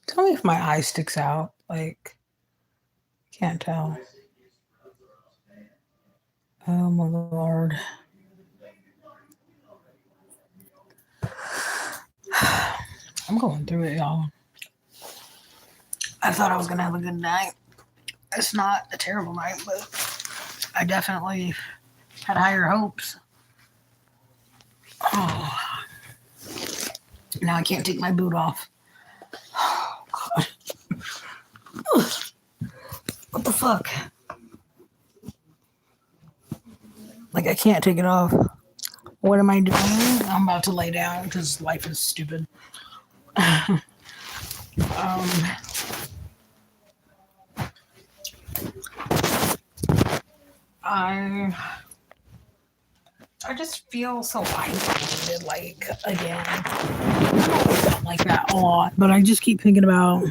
Tell me if my eye sticks out. Like, can't tell. Oh my lord. I'm going through it, y'all. I thought I was gonna have a good night. It's not a terrible night, but I definitely had higher hopes. Oh, now I can't take my boot off. Oh, God. What the fuck? Like, I can't take it off. What am I doing? I'm about to lay down because life is stupid. um, I just feel so isolated, like, again. I've always felt like that a lot, but I just keep thinking about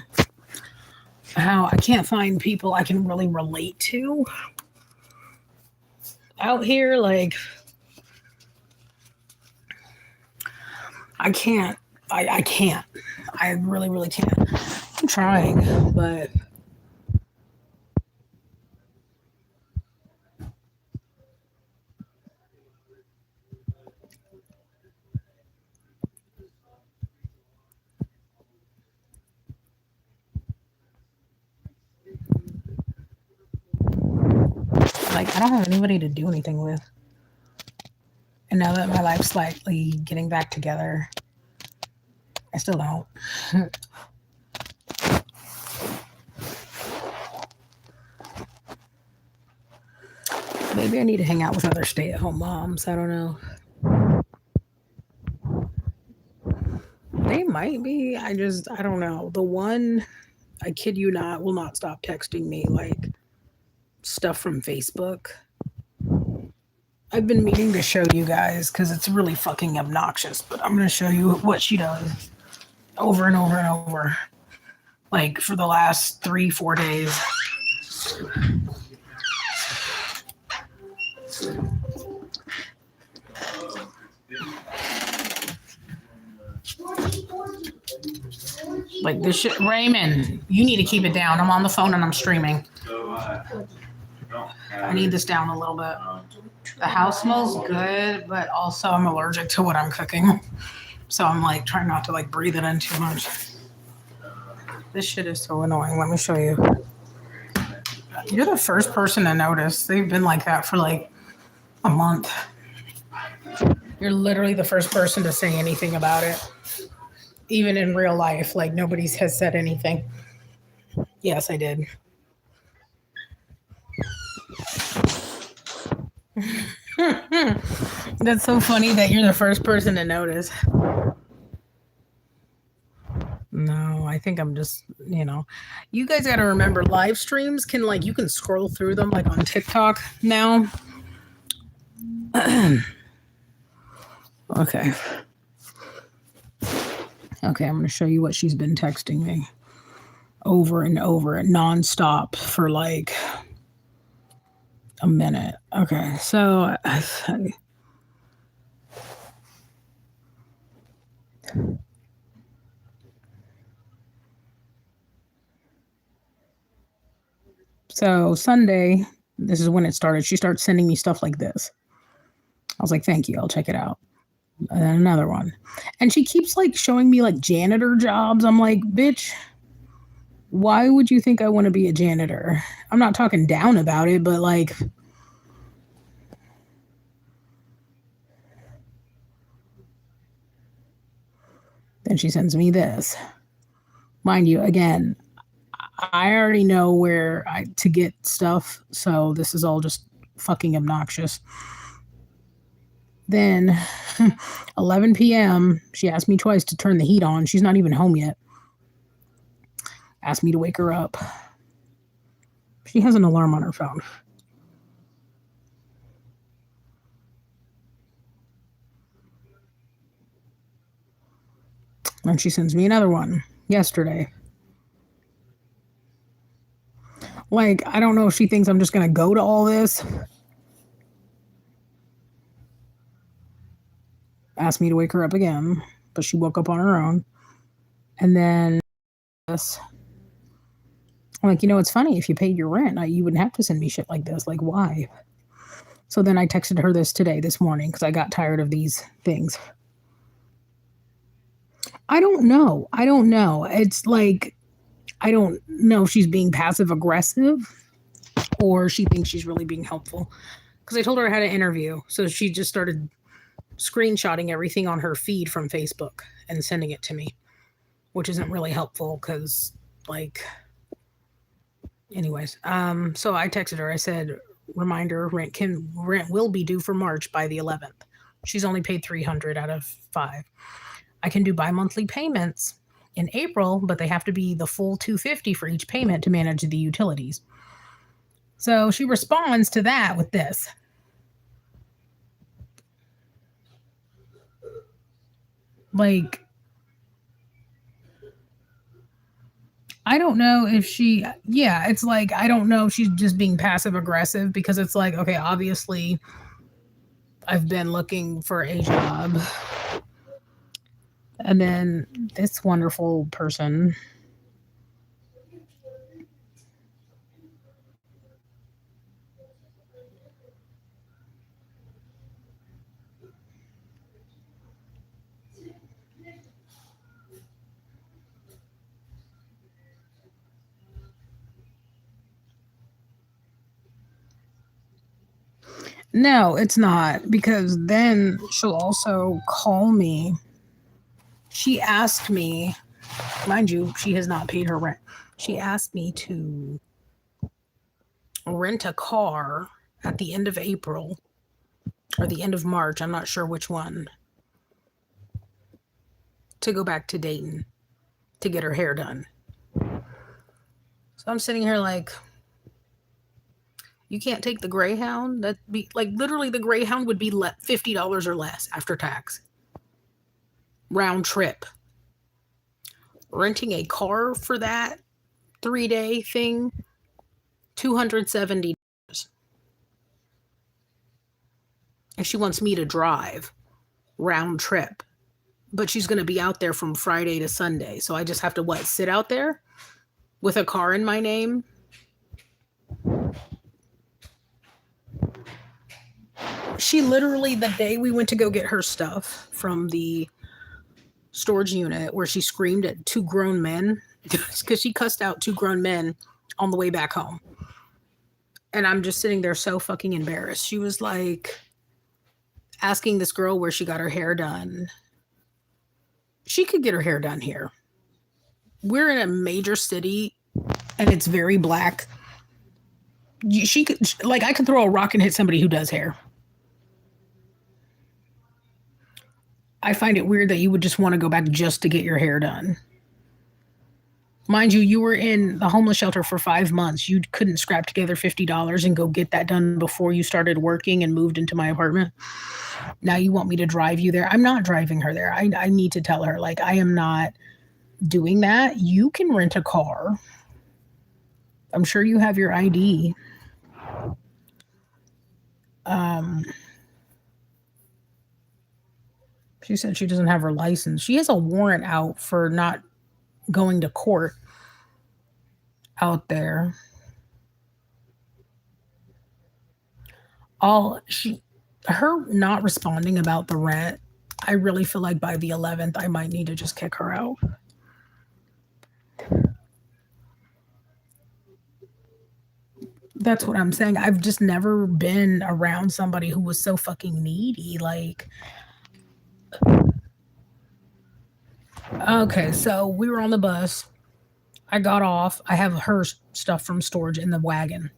how I can't find people I can really relate to out here. Like, I can't. I can't. I really, really can't. I'm trying, but like, I don't have anybody to do anything with. And now that my life's slightly getting back together, I still don't. Maybe I need to hang out with other stay-at-home moms. I don't know. They might be. I don't know. The one, I kid you not, will not stop texting me like stuff from Facebook. I've been meaning to show you guys because it's really fucking obnoxious, but I'm going to show you what she does over and over and over. Like for the last 3-4 days. Like this shit. Raymond, you need to keep it down. I'm on the phone and I'm streaming. I need this down a little bit. The house smells good, but also I'm allergic to what I'm cooking. So I'm like trying not to like breathe it in too much. This shit is so annoying. Let me show you. You're the first person to notice. They've been like that for like a month. You're literally the first person to say anything about it. Even in real life, like nobody has said anything. Yes, I did. That's so funny that you're the first person to notice. No, I think I'm just, you guys got to remember live streams can like, you can scroll through them like on TikTok now. Okay. Okay, I'm going to show you what she's been texting me over and over and nonstop for like a minute. Okay, so Sunday, this is when it started. She started sending me stuff like this. I was like, thank you, I'll check it out. And then another one. And she keeps like showing me like janitor jobs. I'm like, bitch, why would you think I want to be a janitor? I'm not talking down about it, but like, then she sends me this. Mind you, again, I already know where to get stuff, so this is all just fucking obnoxious. Then 11 p.m., she asked me twice to turn the heat on. She's not even home yet. Asked me to wake her up. She has an alarm on her phone. And she sends me another one yesterday. Like, I don't know if she thinks I'm just going to go to all this. Asked me to wake her up again, but she woke up on her own. And then this. I'm like, it's funny. If you paid your rent, you wouldn't have to send me shit like this. Like, why? So then I texted her this morning, because I got tired of these things. I don't know. It's like, I don't know if she's being passive aggressive or she thinks she's really being helpful. Because I told her I had an interview. So she just started screenshotting everything on her feed from Facebook and sending it to me, which isn't really helpful because, like, anyways. So I texted her. I said, reminder, rent will be due for March by the 11th. She's only paid $300 out of $500. I can do bi-monthly payments in April, but they have to be the full $250 for each payment to manage the utilities. So she responds to that with this. Like, I don't know if it's like, I don't know if she's just being passive aggressive, because it's like, okay, obviously I've been looking for a job. And then this wonderful person. No, it's not, because then she'll also call me. She asked me, mind you, she has not paid her rent. She asked me to rent a car at the end of April or the end of March. I'm not sure which one. To go back to Dayton to get her hair done. So I'm sitting here like, you can't take the Greyhound? That'd be like, literally the Greyhound would be $50 or less after tax. Round trip. Renting a car for that 3-day thing, $270. And she wants me to drive round trip. But she's going to be out there from Friday to Sunday. So I just have to, sit out there with a car in my name? She literally, the day we went to go get her stuff from the storage unit, where she screamed at 2 grown men, because she cussed out 2 grown men on the way back home. And I'm just sitting there so fucking embarrassed. She was like asking this girl where she got her hair done. She could get her hair done here. We're in a major city and it's very black. She could, like, I could throw a rock and hit somebody who does hair. I find it weird that you would just want to go back just to get your hair done. Mind you, you were in the homeless shelter for 5 months. You couldn't scrap together $50 and go get that done before you started working and moved into my apartment. Now you want me to drive you there? I'm not driving her there. I need to tell her, like, I am not doing that. You can rent a car. I'm sure you have your ID. She said she doesn't have her license. She has a warrant out for not going to court out there. Her not responding about the rent, I really feel like by the 11th, I might need to just kick her out. That's what I'm saying. I've just never been around somebody who was so fucking needy. Like, okay, so we were on the bus. I got off. I have her stuff from storage in the wagon.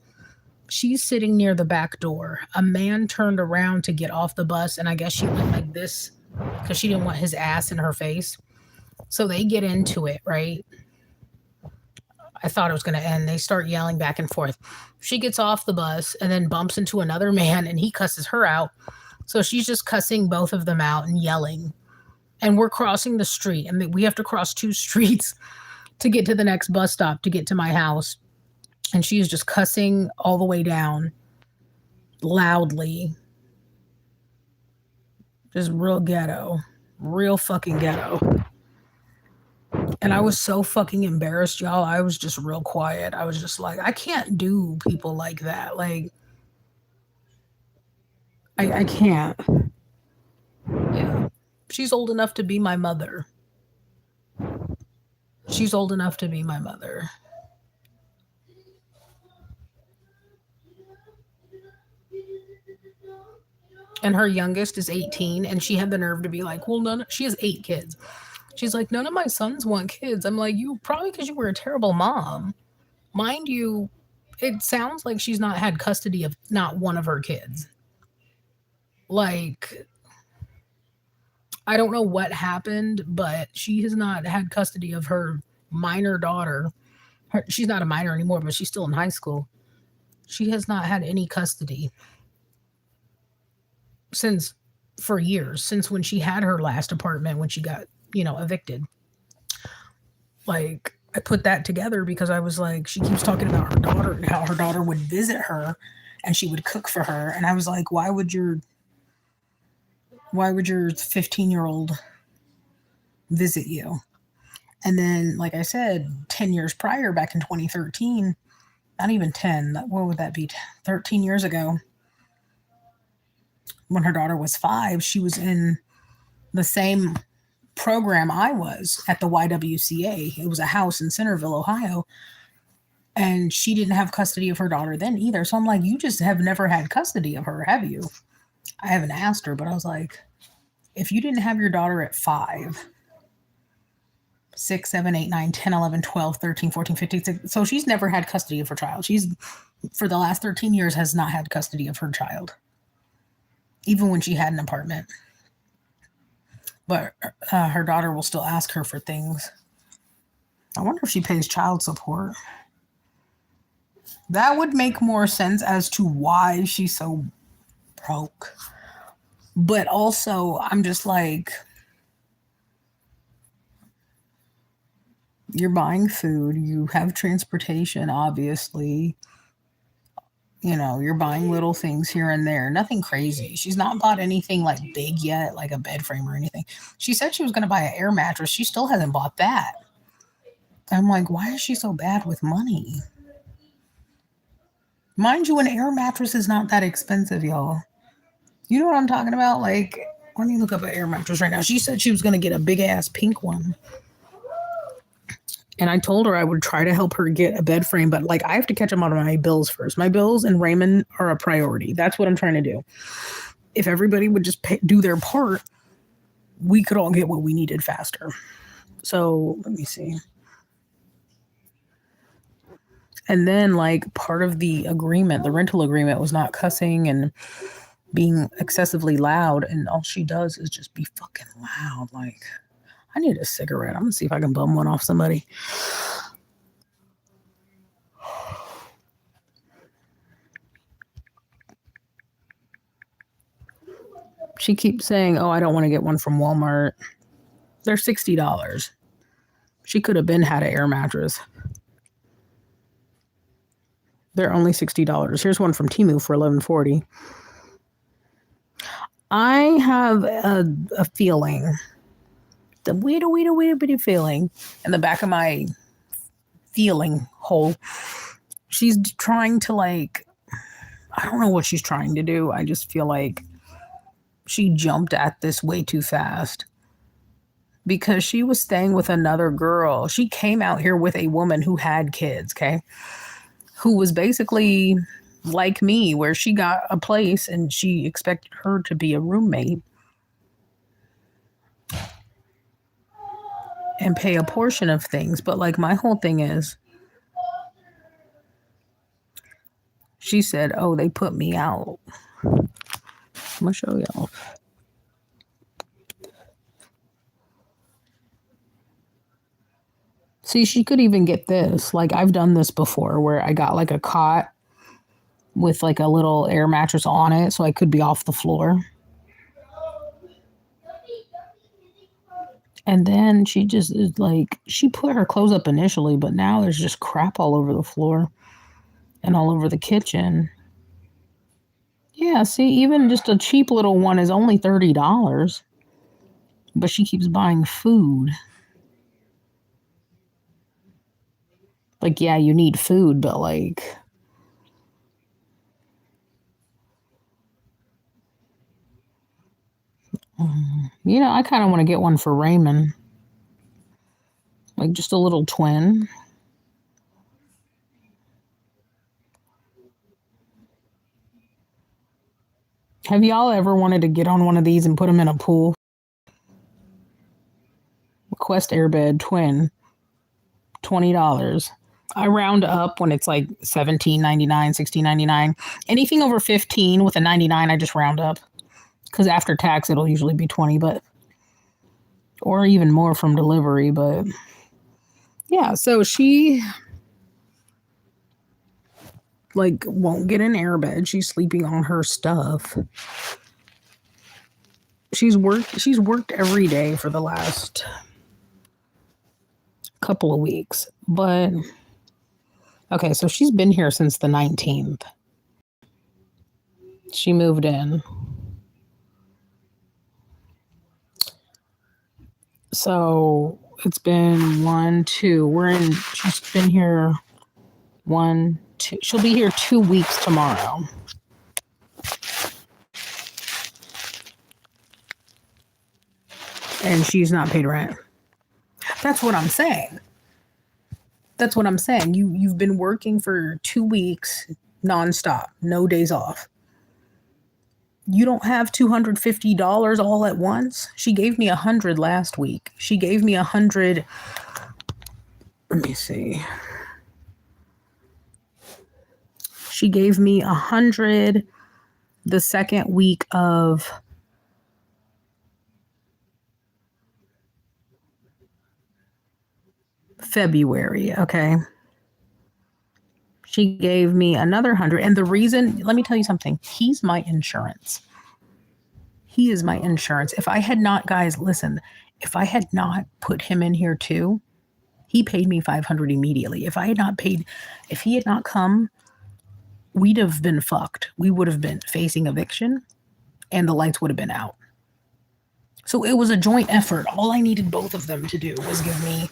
She's sitting near the back door. A man turned around to get off the bus, and I guess she went like this because she didn't want his ass in her face. So they get into it, right? I thought it was going to end. They start yelling back and forth. She gets off the bus and then bumps into another man, and he cusses her out. So she's just cussing both of them out and yelling. And we're crossing the street, and we have to cross 2 streets to get to the next bus stop to get to my house. And she is just cussing all the way down loudly. Just real ghetto. Real fucking ghetto. And I was so fucking embarrassed, y'all. I was just real quiet. I was just like, I can't do people like that. Like, I can't. Yeah. She's old enough to be my mother. She's old enough to be my mother. And her youngest is 18, and she had the nerve to be like, well, she has 8 kids. She's like, none of my sons want kids. I'm like, you probably because you were a terrible mom. Mind you, it sounds like she's not had custody of not one of her kids. Like, I don't know what happened, but she has not had custody of her minor daughter. She's not a minor anymore, but she's still in high school. She has not had any custody for years, since when she had her last apartment, when she got, evicted. Like, I put that together because I was like, she keeps talking about her daughter and how her daughter would visit her and she would cook for her. And I was like, why would your 15-year-old visit you? And then, like I said, 10 years prior, back in 2013, not even 10, what would that be? 13 years ago, when her daughter was 5, she was in the same program I was at the YWCA. It was a house in Centerville, Ohio. And she didn't have custody of her daughter then either. So I'm like, you just have never had custody of her, have you? I haven't asked her, but I was like, if you didn't have your daughter at 5, 6, 7, 8, 9, 10, 11, 12, 13, 14, 15, 16. So she's never had custody of her child. She's, for the last 13 years, has not had custody of her child, even when she had an apartment. But her daughter will still ask her for things. I wonder if she pays child support. That would make more sense as to why she's so broke. But also, I'm just like, you're buying food, you have transportation, obviously. You're buying little things here and there. Nothing crazy. She's not bought anything like big yet, like a bed frame or anything. She said she was going to buy an air mattress. She still hasn't bought that. I'm like, why is she so bad with money? Mind you, an air mattress is not that expensive, y'all. You know what I'm talking about? Like, let me look up an air mattress right now. She said she was going to get a big ass pink one. And I told her I would try to help her get a bed frame, but like I have to catch them out of my bills first. My bills and Raymond are a priority. That's what I'm trying to do. If everybody would just do their part, we could all get what we needed faster. So let me see. And then like part of the agreement, the rental agreement, was not cussing and being excessively loud. And all she does is just be fucking loud. Like, I need a cigarette. I'm going to see if I can bum one off somebody. She keeps saying, oh, I don't want to get one from Walmart. They're $60. She could have been had an air mattress. They're only $60. Here's one from Temu for $11.40. I have a feeling, the wee bitty feeling in the back of my feeling hole. She's trying to like, I don't know what she's trying to do. I just feel like she jumped at this way too fast because she was staying with another girl. She came out here with a woman who had kids, okay? Who was basically like me, where she got a place and she expected her to be a roommate. and pay a portion of things. But like my whole thing is, she said, oh, they put me out. I'm gonna show y'all. See, she could even get this. Like I've done this before where I got like a cot with like a little air mattress on it so I could be off the floor. And then she just is like, she put her clothes up initially, but now there's just crap all over the floor and all over the kitchen. Yeah, see, even just a cheap little one is only $30, but she keeps buying food. Like, yeah, you need food, but like, you know, I kind of want to get one for Raymond. Like just a little twin. Have y'all ever wanted to get on one of these and put them in a pool? Quest Airbed twin, $20. I round up when it's like $17.99, $16.99. Anything over 15 with a 99, I just round up. Because after tax, it'll usually be 20, but or even more from delivery. But yeah, so she like won't get an airbed. She's sleeping on her stuff. She's worked every day for the last couple of weeks. But okay, so she's been here since the 19th. She moved in. So it's been 1, 2. She's been here 1, 2. She'll be here 2 weeks tomorrow. And she's not paid rent. That's what I'm saying. You've been working for 2 weeks nonstop, no days off. You don't have $250 all at once. She gave me $100 last week. She gave me $100. Let me see. She gave me $100 the second week of February. Okay. She gave me another $100. And the reason, let me tell you something. He's my insurance. He is my insurance. If I had not, guys, listen, if I had not put him in here too, he paid me $500 immediately. If he had not come, we'd have been fucked. We would have been facing eviction and the lights would have been out. So it was a joint effort. All I needed both of them to do was give me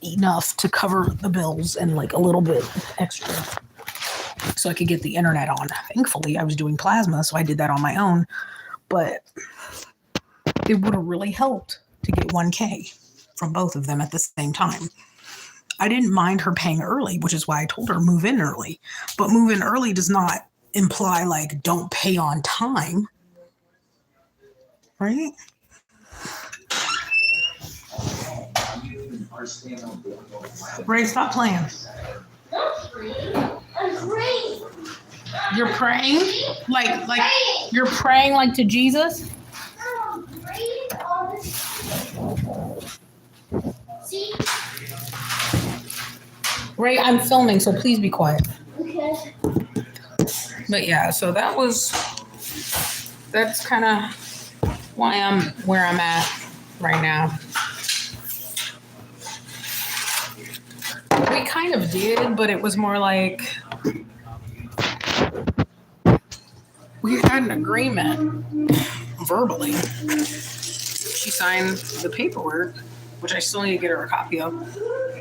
enough to cover the bills and like a little bit extra so I could get the internet on. Thankfully, I was doing plasma, so I did that on my own. But it would have really helped to get $1,000 from both of them at the same time. I didn't mind her paying early, which is why I told her move in early. But move in early does not imply like don't pay on time. Right? Ray, stop playing. I'm praying. You're praying? Like you're praying like to Jesus? I'm praying all this. See? Ray, I'm filming, so please be quiet. Okay. But yeah, so that's kind of why I'm where I'm at right now. We kind of did, but it was more like we had an agreement verbally. She signed the paperwork, which I still need to get her a copy of.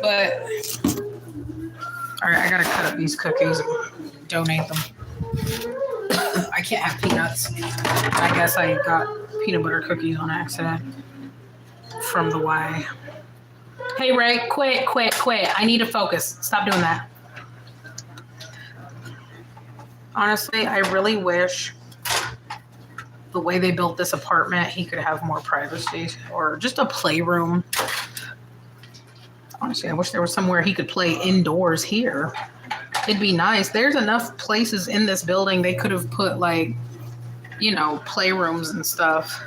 But all right, I gotta cut up these cookies and donate them. I can't have peanuts. I guess I got peanut butter cookies on accident from the Y. Hey, Ray, quit. I need to focus. Stop doing that. Honestly, I really wish the way they built this apartment, he could have more privacy or just a playroom. Honestly, I wish there was somewhere he could play indoors here. It'd be nice. There's enough places in this building they could have put like, playrooms and stuff.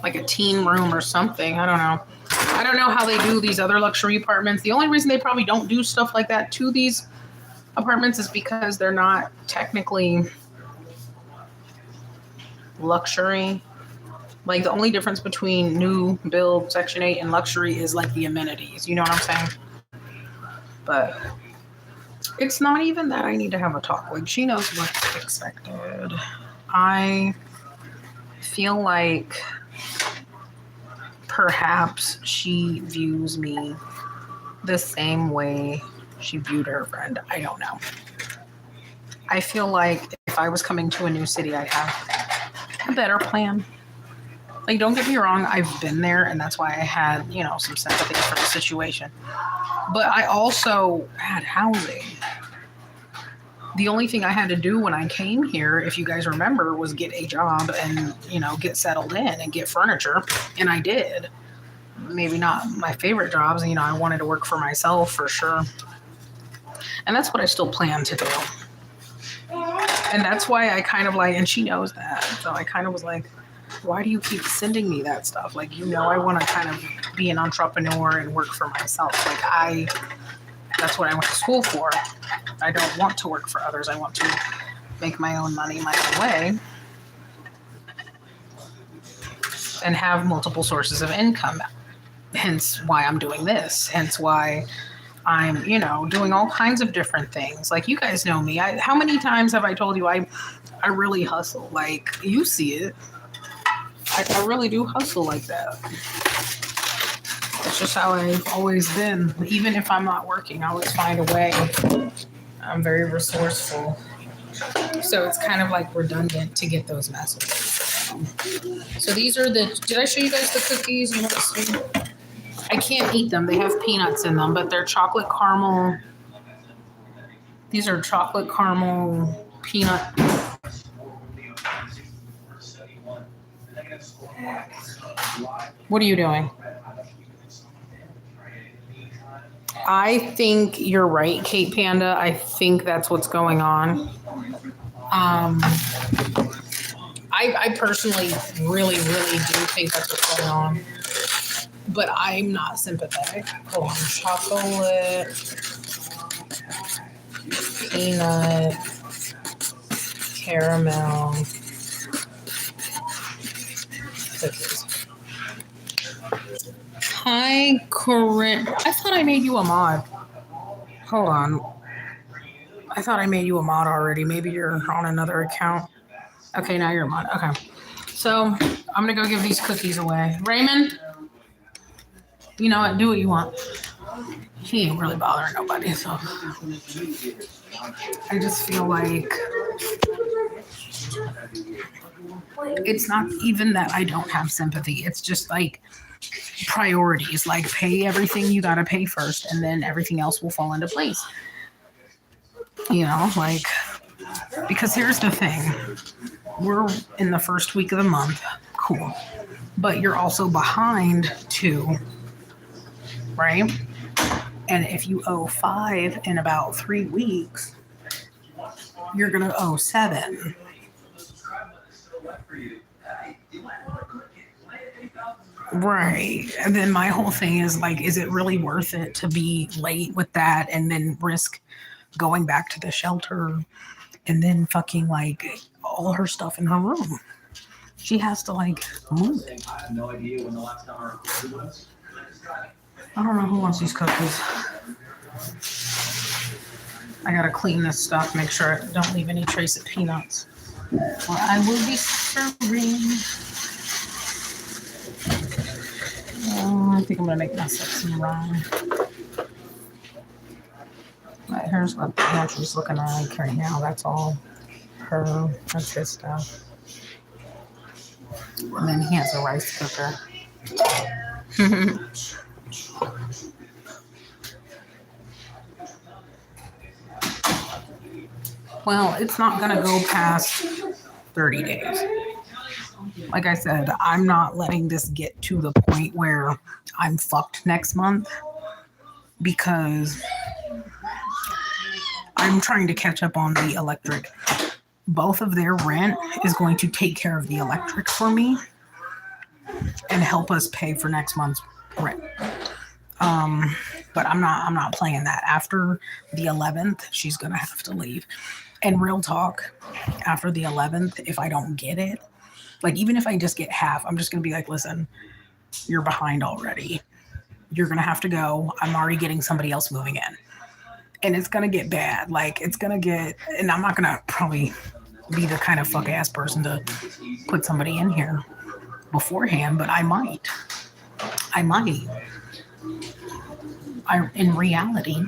Like a teen room or something. I don't know. I don't know how they do these other luxury apartments. The only reason they probably don't do stuff like that to these apartments is because they're not technically luxury. Like the only difference between new build Section 8 and luxury is like the amenities. You know what I'm saying? But it's not even that I need to have a talk. Like she knows what's expected. I feel like perhaps she views me the same way she viewed her friend. I don't know. I feel like if I was coming to a new city, I'd have a better plan. Like, don't get me wrong, I've been there, and that's why I had, some sympathy for the situation. But I also had housing. The only thing I had to do when I came here, if you guys remember, was get a job and, get settled in and get furniture. And I did. Maybe not my favorite jobs. I wanted to work for myself for sure. And that's what I still plan to do. And that's why I kind of like, and she knows that. So I kind of was like, why do you keep sending me that stuff? Like, I want to kind of be an entrepreneur and work for myself. Like that's what I went to school for. I don't want to work for others. I want to make my own money my own way and have multiple sources of income. Hence why I'm doing this. Hence why I'm, doing all kinds of different things. Like, you guys know me. How many times have I told you I really hustle? Like, you see it. I really do hustle like that. It's just how I've always been. Even if I'm not working, I always find a way. I'm very resourceful. So it's kind of like redundant to get those messages. So these are did I show you guys the cookies? You want to see? I can't eat them. They have peanuts in them, but they're chocolate caramel. These are chocolate caramel peanut. What are you doing? I think you're right, Kate Panda. I think that's what's going on. I personally really, really do think that's what's going on. But I'm not sympathetic. Hold on. Chocolate, peanut, caramel, cookies. Hi, Corinne. I thought I made you a mod. Hold on. I thought I made you a mod already. Maybe you're on another account. Okay, now you're a mod. Okay. So I'm going to go give these cookies away. Raymond? You know what? Do what you want. He ain't really bothering nobody, so. I just feel like it's not even that I don't have sympathy. It's just like priorities. Like, pay everything you gotta pay first, and then everything else will fall into place. Because here's the thing. We're in the first week of the month. Cool. But you're also behind too, right? And if you owe 5 in about 3 weeks, you're going to owe 7. Right. And then my whole thing is like, is it really worth it to be late with that and then risk going back to the shelter and then fucking like all her stuff in her room? She has to like move it. I have no idea when the last time our food was. I don't know who wants these cookies. I gotta clean this stuff, make sure I don't leave any trace of peanuts. Or I will be serving. I think I'm gonna make myself some rye. Right, here's what the pantry's looking like right now. That's all her. That's his stuff. And then he has a rice cooker. Well, it's not going to go past 30 days. Like I said, I'm not letting this get to the point where I'm fucked next month because I'm trying to catch up on the electric. Both of their rent is going to take care of the electric for me and help us pay for next month's rent. But I'm not playing that. After the 11th, she's gonna have to leave. And real talk, after the 11th, if I don't get it, like even if I just get half, I'm just gonna be like, listen, you're behind already. You're gonna have to go. I'm already getting somebody else moving in. And it's gonna get bad. Like it's gonna get, and I'm not gonna probably be the kind of fuck ass person to put somebody in here beforehand, but I might. In reality,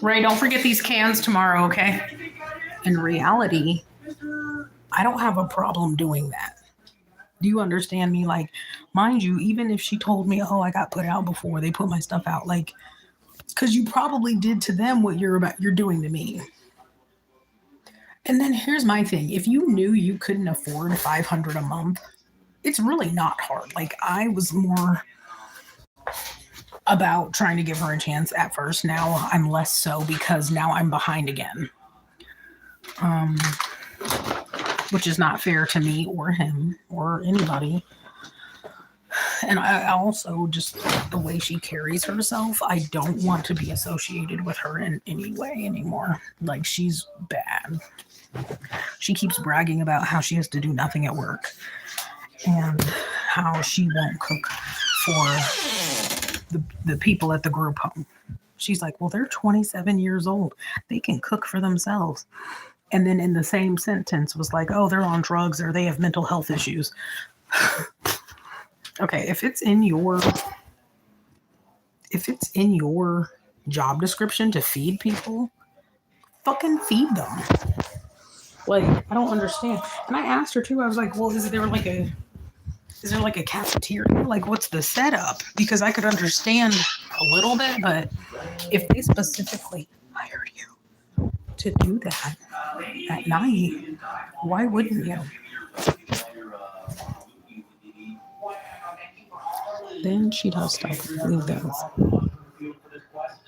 Ray, don't forget these cans tomorrow, okay? In reality, I don't have a problem doing that. Do you understand me? Like, mind you, even if she told me, oh, I got put out before they put my stuff out, like, because you probably did to them what you're doing to me. And then here's my thing. If you knew you couldn't afford $500 a month, it's really not hard. Like I was more about trying to give her a chance at first. Now I'm less so because now I'm behind again. Which is not fair to me or him or anybody. And I also just the way she carries herself, I don't want to be associated with her in any way anymore. Like she's bad. She keeps bragging about how she has to do nothing at work and how she won't cook for the people at the group home. She's like, well, they're 27 years old. They can cook for themselves. And then in the same sentence was like, oh, they're on drugs or they have mental health issues. Okay, if it's in your job description to feed people, fucking feed them. Like, I don't understand. And I asked her too, I was like, well, is there like a cafeteria? Like, what's the setup? Because I could understand a little bit, but if they specifically hired you to do that at night, why wouldn't you? Then she does stuff. Leave those.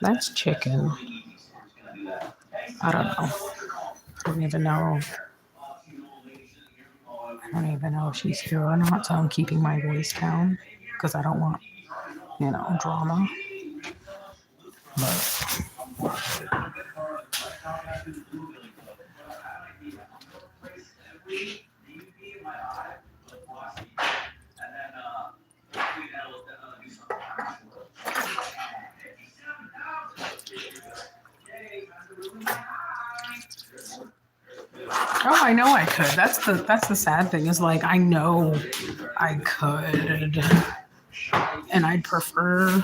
That's chicken. I don't know. I don't even know if she's here or not, so I'm keeping my voice down because I don't want, drama. But oh, I know I could. That's the sad thing is like I know I could, and I'd prefer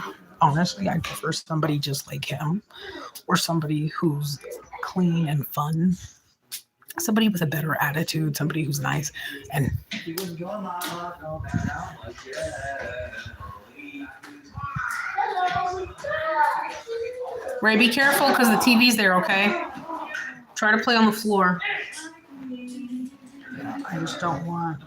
somebody just like him, or somebody who's clean and fun, somebody with a better attitude, somebody who's nice and. Ray, be careful because the TV's there, okay? Try to play on the floor. Yeah, I just don't want.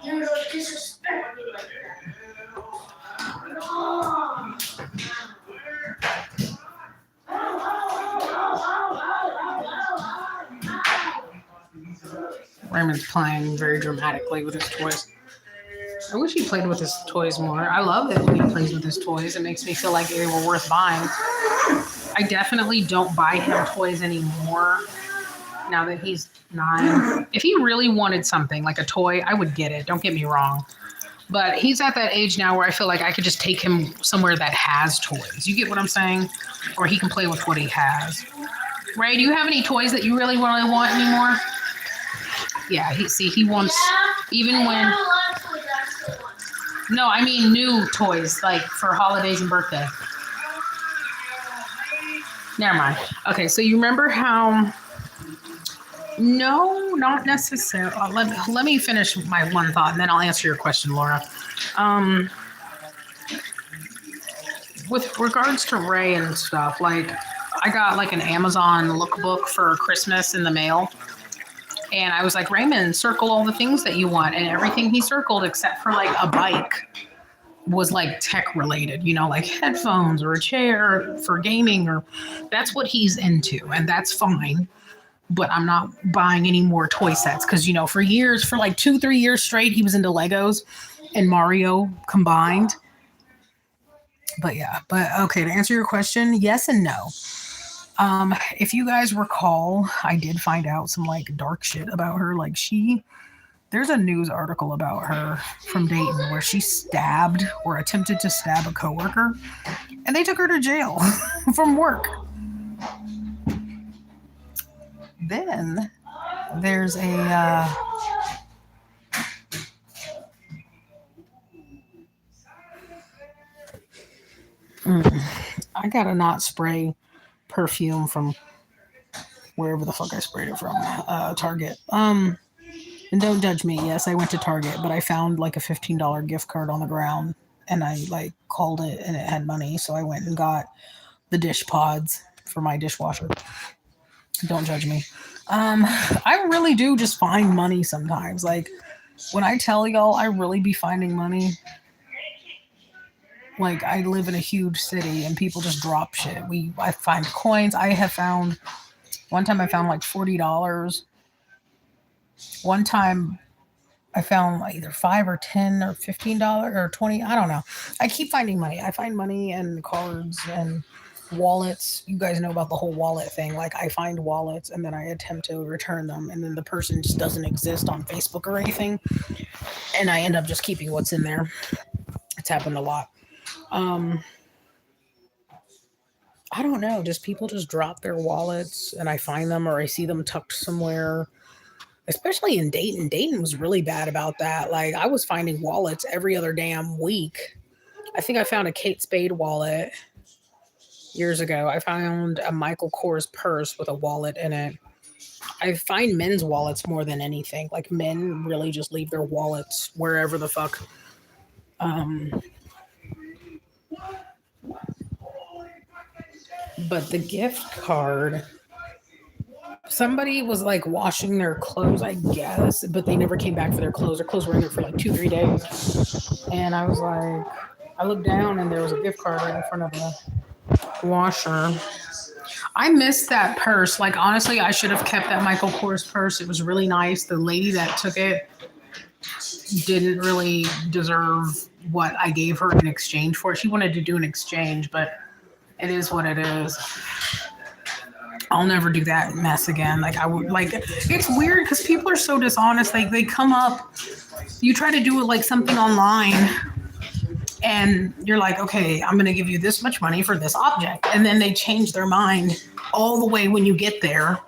Raymond's playing very dramatically with his toys. I wish he played with his toys more. I love it when he plays with his toys. It makes me feel like they were worth buying. I definitely don't buy him toys anymore now that he's 9. If he really wanted something like a toy, I would get it. Don't get me wrong. But he's at that age now where I feel like I could just take him somewhere that has toys. You get what I'm saying? Or he can play with what he has. Ray, do you have any toys that you really want anymore? Yeah, he wants, even when, no, I mean new toys, like for holidays and birthday. Never mind. Okay, so you remember how, no, not necessarily. Let me finish my one thought and then I'll answer your question, Laura. with regards to Ray and stuff, like I got like an Amazon lookbook for Christmas in the mail. And I was like, Raymond, circle all the things that you want. And everything he circled, except for like a bike, was like tech related, you know, like headphones or a chair for gaming, or that's what he's into. And that's fine. But I'm not buying any more toy sets because, you know, for years, for like 2-3 years straight, he was into Legos and Mario combined. But yeah, but okay, to answer your question, yes and no. If you guys recall, I did find out some like dark shit about her. Like there's a news article about her from Dayton where she stabbed or attempted to stab a coworker, and they took her to jail from work. Then there's a I gotta not spray perfume from wherever the fuck I sprayed it from, Target. And don't judge me. Yes, I went to Target, but I found like a $15 gift card on the ground, and I like called it, and it had money, so I went and got the dish pods for my dishwasher. Don't judge me. I really do just find money sometimes. Like when I tell y'all, I really be finding money. Like I live in a huge city and people just drop shit. I find coins. One time I found like $40. One time I found like either $5 or $10 or $15 or $20. I don't know. I keep finding money. I find money and cards and wallets. You guys know about the whole wallet thing. Like I find wallets and then I attempt to return them, and then the person just doesn't exist on Facebook or anything, and I end up just keeping what's in there. It's happened a lot. I don't know, just people just drop their wallets and I find them or I see them tucked somewhere, especially in Dayton. Dayton was really bad about that. Like I was finding wallets every other damn week. I think I found a Kate Spade wallet years ago. I found a Michael Kors purse with a wallet in it. I find men's wallets more than anything. Like men really just leave their wallets wherever the fuck. But the gift card, somebody was like washing their clothes, I guess, but they never came back for their clothes. Their clothes were in there for like 2-3 days. And I was like, I looked down and there was a gift card right in front of the washer. I missed that purse. Like, honestly, I should have kept that Michael Kors purse. It was really nice. The lady that took it didn't really deserve what I gave her in exchange for it. She wanted to do an exchange, but it is what it is. I'll never do that mess again. Like I would like, it's weird because people are so dishonest. Like they come up, you try to do it like something online and you're like, okay, I'm going to give you this much money for this object. And then they change their mind all the way when you get there.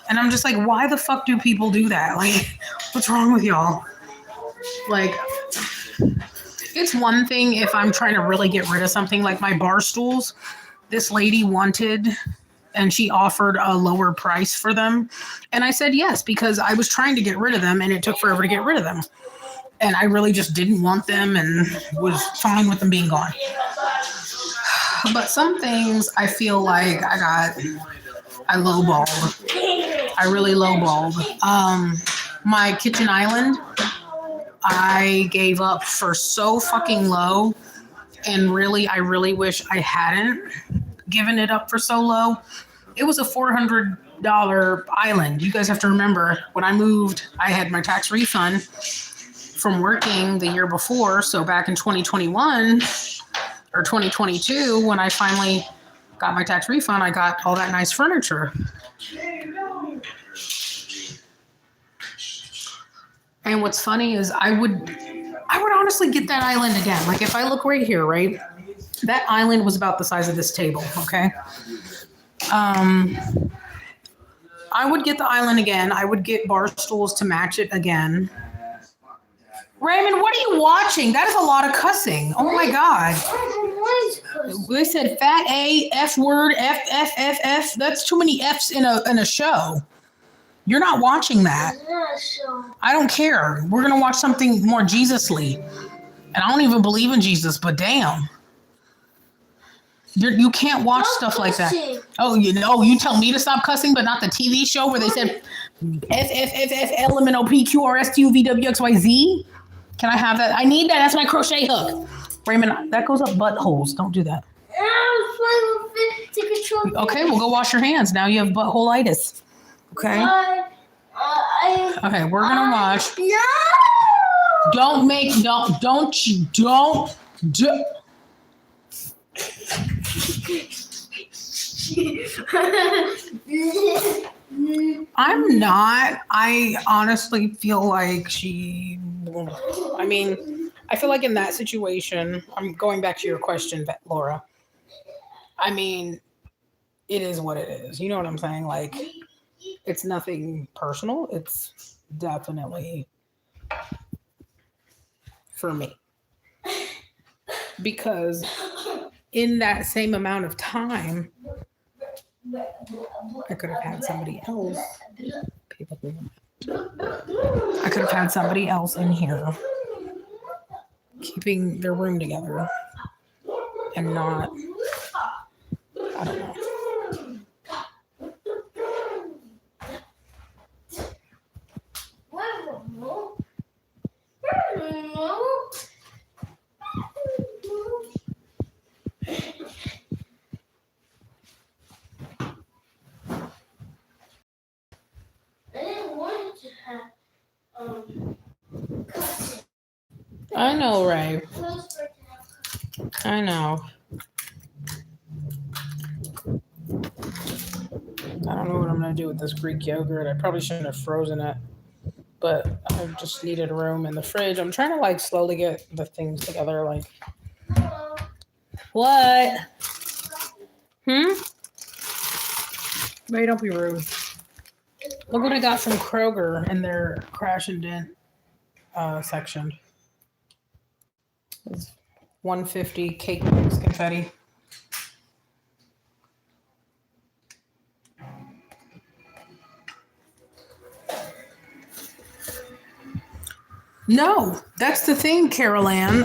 And I'm just like, why the fuck do people do that? Like, what's wrong with y'all? Like, it's one thing if I'm trying to really get rid of something, like my bar stools. This lady wanted, and she offered a lower price for them. And I said yes, because I was trying to get rid of them and it took forever to get rid of them. And I really just didn't want them and was fine with them being gone. But some things I feel like I lowballed. I really lowballed. My kitchen island, I gave up for so fucking low. And really, I really wish I hadn't given it up for so low. It was a $400 island. You guys have to remember, when I moved, I had my tax refund from working the year before. So back in 2021 or 2022, when I finally got my tax refund, I got all that nice furniture. And what's funny is I would honestly get that island again. Like if I look right here, right? That island was about the size of this table, okay? I would get the island again. I would get bar stools to match it again. Raymond, what are you watching? That is a lot of cussing. Oh my God. They said fat A, F word, F, F, F, F. That's too many Fs in a show. You're not watching that. I don't care. We're going to watch something more Jesus-ly. And I don't even believe in Jesus, but damn. You can't watch stuff like that. Oh, you tell me to stop cussing, but not the TV show where they said FFFFLMNOPQRSTUVWXYZ. Can I have that? I need that. That's my crochet hook. Raymond, that goes up buttholes. Don't do that. Okay, well, go wash your hands. Now you have butthole-itis. Okay? Okay, we're going to wash. No! Don't. I'm not. I honestly feel like I feel like in that situation, I'm going back to your question, Laura. I mean, it is what it is. You know what I'm saying? Like, it's nothing personal. It's definitely for me. Because in that same amount of time, I could have had somebody else. I could have had somebody else in here keeping their room together and not, I don't know. I know, Ray. I know. I don't know what I'm going to do with this Greek yogurt. I probably shouldn't have frozen it, but I just needed room in the fridge. I'm trying to like slowly get the things together. Like, what? Ray, don't be rude. Look what I got from Kroger in their crash and dent section. It's $1.50 cake mix confetti. No, that's the thing, Carol Ann.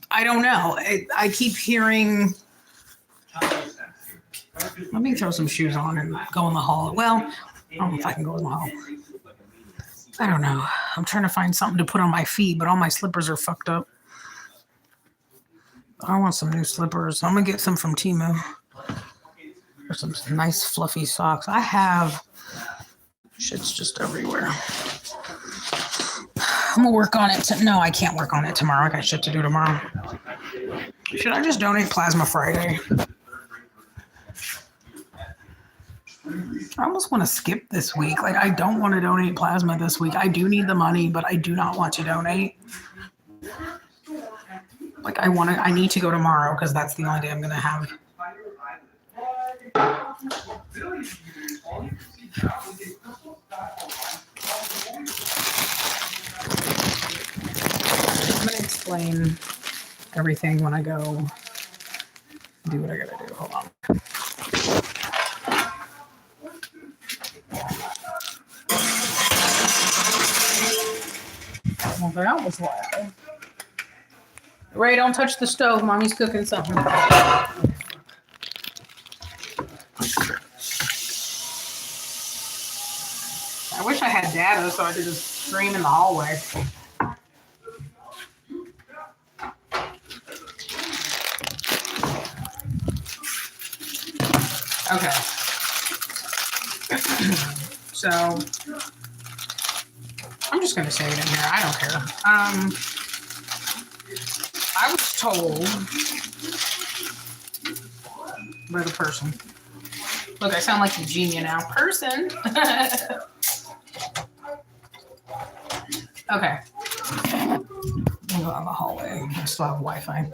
I don't know. I keep hearing. Let me throw some shoes on and go in the hall. Well, I don't know if I can go in the hall. I don't know. I'm trying to find something to put on my feet, but all my slippers are fucked up. I want some new slippers. I'm going to get some from Temu. There's some nice fluffy socks. I have. Shit's just everywhere. I'm going to work on it. No, I can't work on it tomorrow. I got shit to do tomorrow. Should I just donate Plasma Friday? I almost want to skip this week. Like, I don't want to donate plasma this week. I do need the money, but I do not want to donate. Like, I need to go tomorrow because that's the only day I'm going to have. I'm going to explain everything when I go do what I got to do. Hold on. Well, that was loud. Ray, don't touch the stove. Mommy's cooking something. I wish I had data so I could just stream in the hallway. Okay. So I'm just going to save it in here. I don't care. I was told by the person. Look, I sound like Eugenia now. Person. Okay. I'll go out the hallway. I still have Wi-Fi.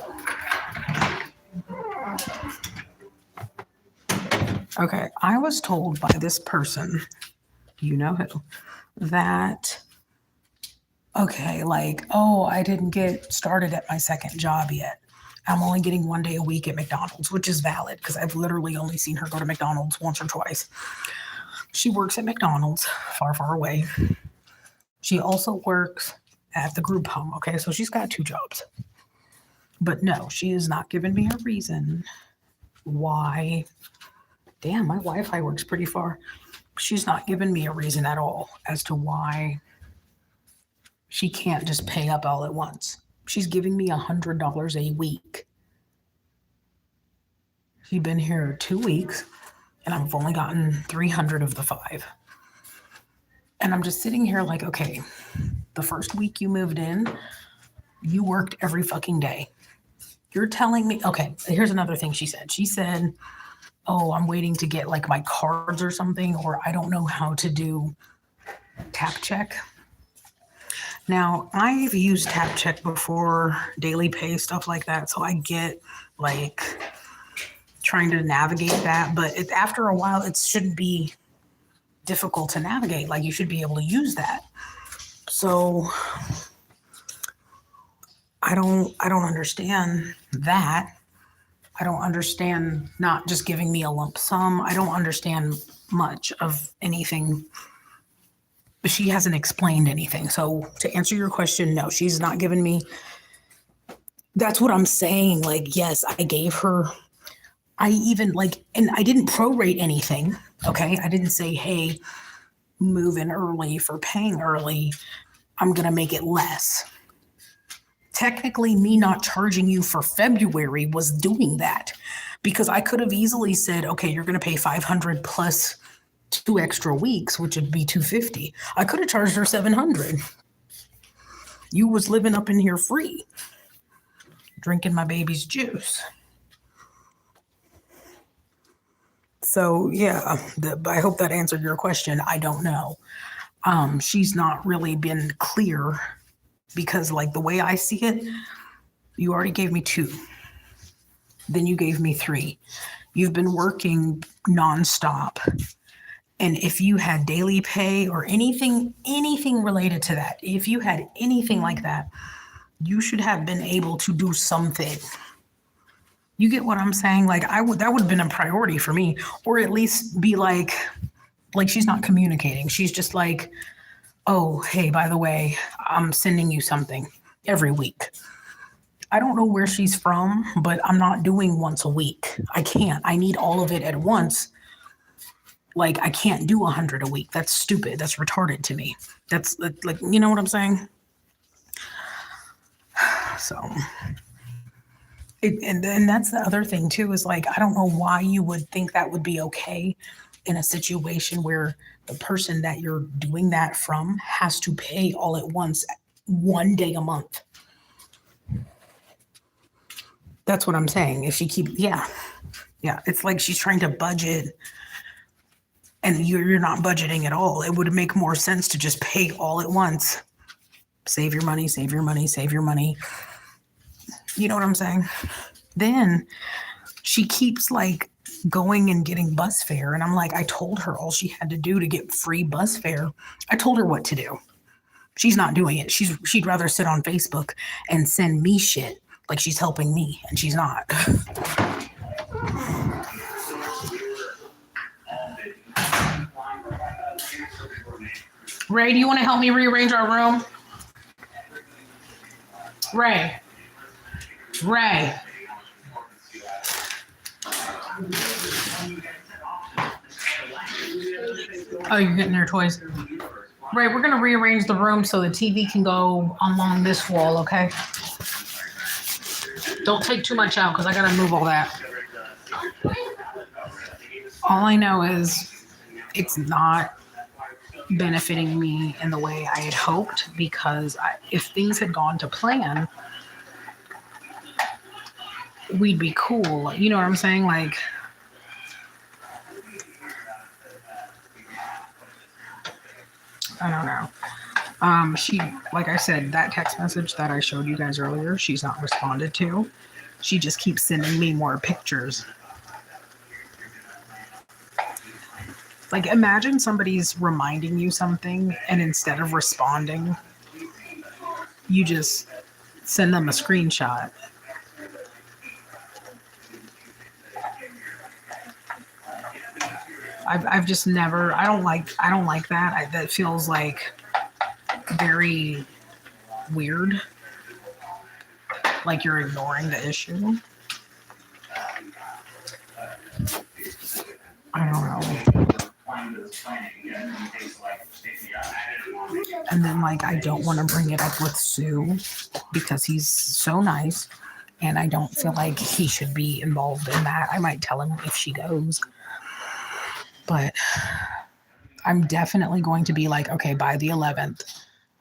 Okay. I was told by this person, you know who, that okay, like, oh, I didn't get started at my second job yet. I'm only getting 1 day a week at McDonald's, which is valid because I've literally only seen her go to McDonald's once or twice. She works at McDonald's, far, far away. She also works at the group home, okay? So she's got 2 jobs. But no, she has not given me a reason why. Damn, my Wi-Fi works pretty far. She's not given me a reason at all as to why she can't just pay up all at once. She's giving me $100 a week. She's been here 2 weeks, and I've only gotten 300 of the 5. And I'm just sitting here like, okay, the first week you moved in, you worked every fucking day. You're telling me, okay, here's another thing she said. She said, oh, I'm waiting to get like my cards or something, or I don't know how to do tap check. Now, I've used tap check before, daily pay, stuff like that. So I get like trying to navigate that. But after a while, it shouldn't be difficult to navigate. Like you should be able to use that. So I don't understand that. I don't understand not just giving me a lump sum. I don't understand much of anything. She hasn't explained anything. So to answer your question, no, she's not given me. That's what I'm saying. Like, yes, I gave her. I even like, and I didn't prorate anything. Okay. I didn't say, hey, move in early for paying early. I'm going to make it less. Technically, me not charging you for February was doing that because I could have easily said, okay, you're going to pay $500 plus 2 extra weeks, which would be $250. I could have charged her $700. You was living up in here free, drinking my baby's juice. So yeah, I hope that answered your question. I don't know. She's not really been clear. Because like the way I see it, you already gave me 2. Then you gave me 3. You've been working nonstop. And if you had daily pay or anything related to that, if you had anything like that, you should have been able to do something. You get what I'm saying? Like that would have been a priority for me, or at least be like she's not communicating. She's just like, oh, hey, by the way, I'm sending you something every week. I don't know where she's from, but I'm not doing once a week. I can't. I need all of it at once. Like, I can't do 100 a week. That's stupid. That's retarded to me. That's like, you know what I'm saying? So, and that's the other thing too, is like, I don't know why you would think that would be okay in a situation where the person that you're doing that from has to pay all at once, 1 day a month. That's what I'm saying. If she yeah. It's like she's trying to budget and you're not budgeting at all. It would make more sense to just pay all at once. Save your money, save your money, save your money. You know what I'm saying? Then she keeps like going and getting bus fare. And I'm like, I told her all she had to do to get free bus fare. I told her what to do. She's not doing it. She'd rather sit on Facebook and send me shit like she's helping me, and she's not. Ray, do you want to help me rearrange our room? Ray. Oh, you're getting your toys. Ray, we're going to rearrange the room so the TV can go along this wall, okay? Don't take too much out because I got to move all that. All I know is it's not benefiting me in the way I had hoped, because if things had gone to plan, we'd be cool. You know what I'm saying? Like, I don't know. She, like I said, that text message that I showed you guys earlier, she's not responded to. She just keeps sending me more pictures. Like, imagine somebody's reminding you something, and instead of responding, you just send them a screenshot. I've just never, I don't like that. That feels like very weird. Like you're ignoring the issue. I don't know. And then like I don't want to bring it up with Sue because he's so nice and I don't feel like he should be involved in that. I might tell him if she goes. But I'm definitely going to be like, okay, by the 11th,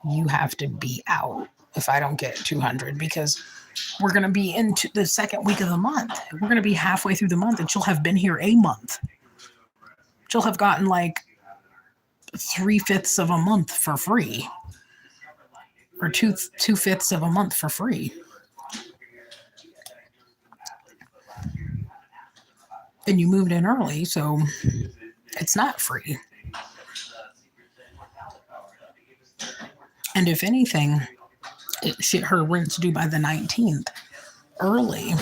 you have to be out if I don't get 200 because we're going to be into the second week of the month. We're going to be halfway through the month and she'll have been here a month. She'll have gotten like 3/5 of a month for free or 2/5 of a month for free. And you moved in early, so it's not free. And if anything, her rent's due by the 19th early.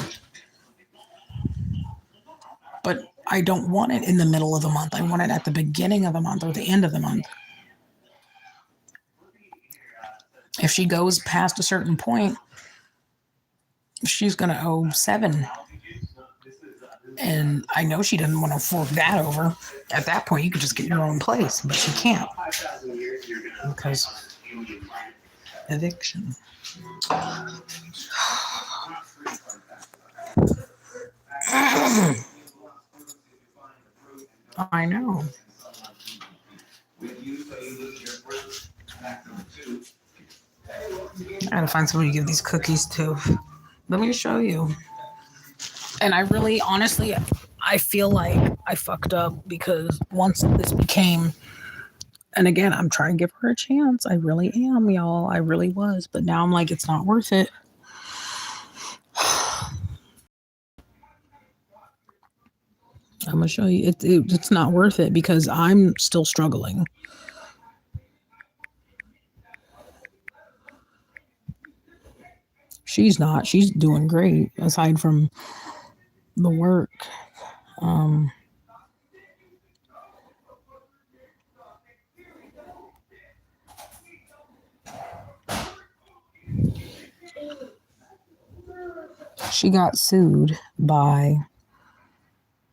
But I don't want it in the middle of the month. I want it at the beginning of the month or the end of the month. If she goes past a certain point, she's going to owe 7. And I know she doesn't want to fork that over. At that point, you could just get your own place, but she can't. Because eviction. I know. I gotta find somebody to give these cookies to. Let me show you. And I really, honestly, I feel like I fucked up because once this became, and again, I'm trying to give her a chance. I really am, y'all. I really was. But now I'm like, it's not worth it. I'm going to show you. It's not worth it because I'm still struggling. She's not. She's doing great aside from the work. She got sued by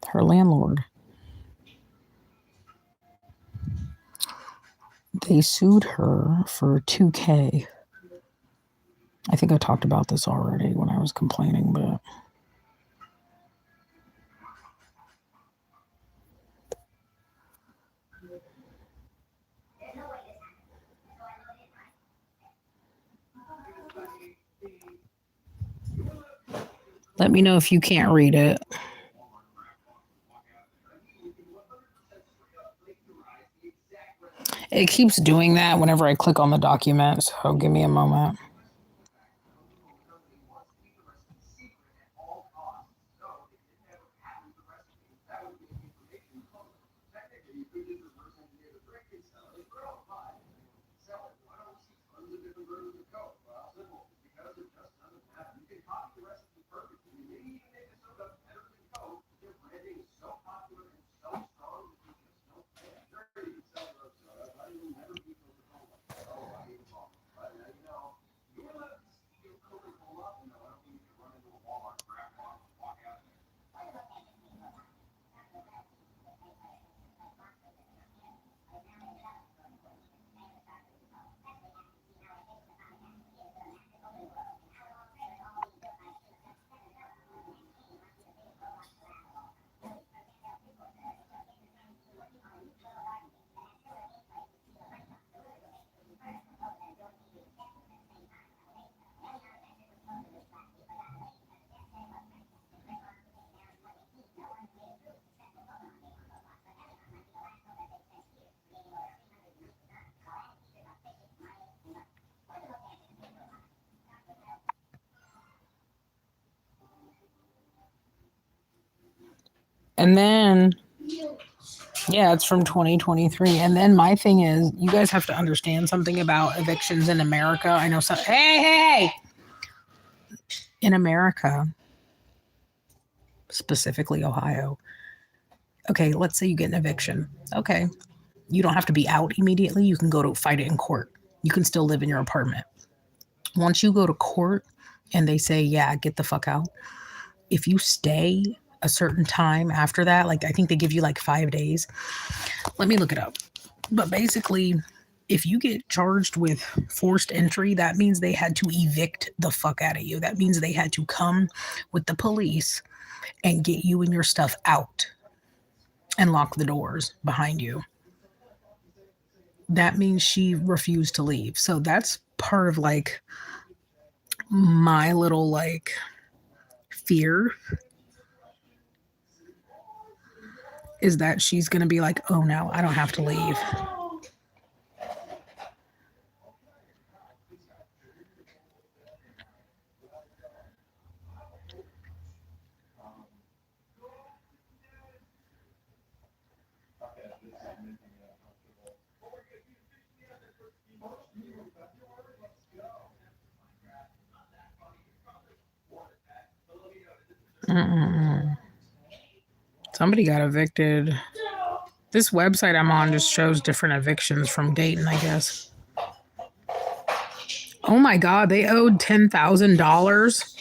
her landlord. They sued her for $2,000. I think I talked about this already when I was complaining, but let me know if you can't read it. It keeps doing that whenever I click on the document, so give me a moment. And then, yeah, it's from 2023. And then my thing is, you guys have to understand something about evictions in America. I know some, hey! In America, specifically Ohio. Okay, let's say you get an eviction. Okay, you don't have to be out immediately. You can go to fight it in court. You can still live in your apartment. Once you go to court, and they say, yeah, get the fuck out. If you stay a certain time after that, like I think they give you like 5 days. Let me look it up. But basically, if you get charged with forced entry, that means they had to evict the fuck out of you. That means they had to come with the police and get you and your stuff out and lock the doors behind you. That means she refused to leave. So that's part of like my little like fear is that she's going to be like, oh no, I don't have to leave. Mm-mm. Somebody got evicted. This website I'm on just shows different evictions from Dayton, I guess. Oh my God, they owed $10,000.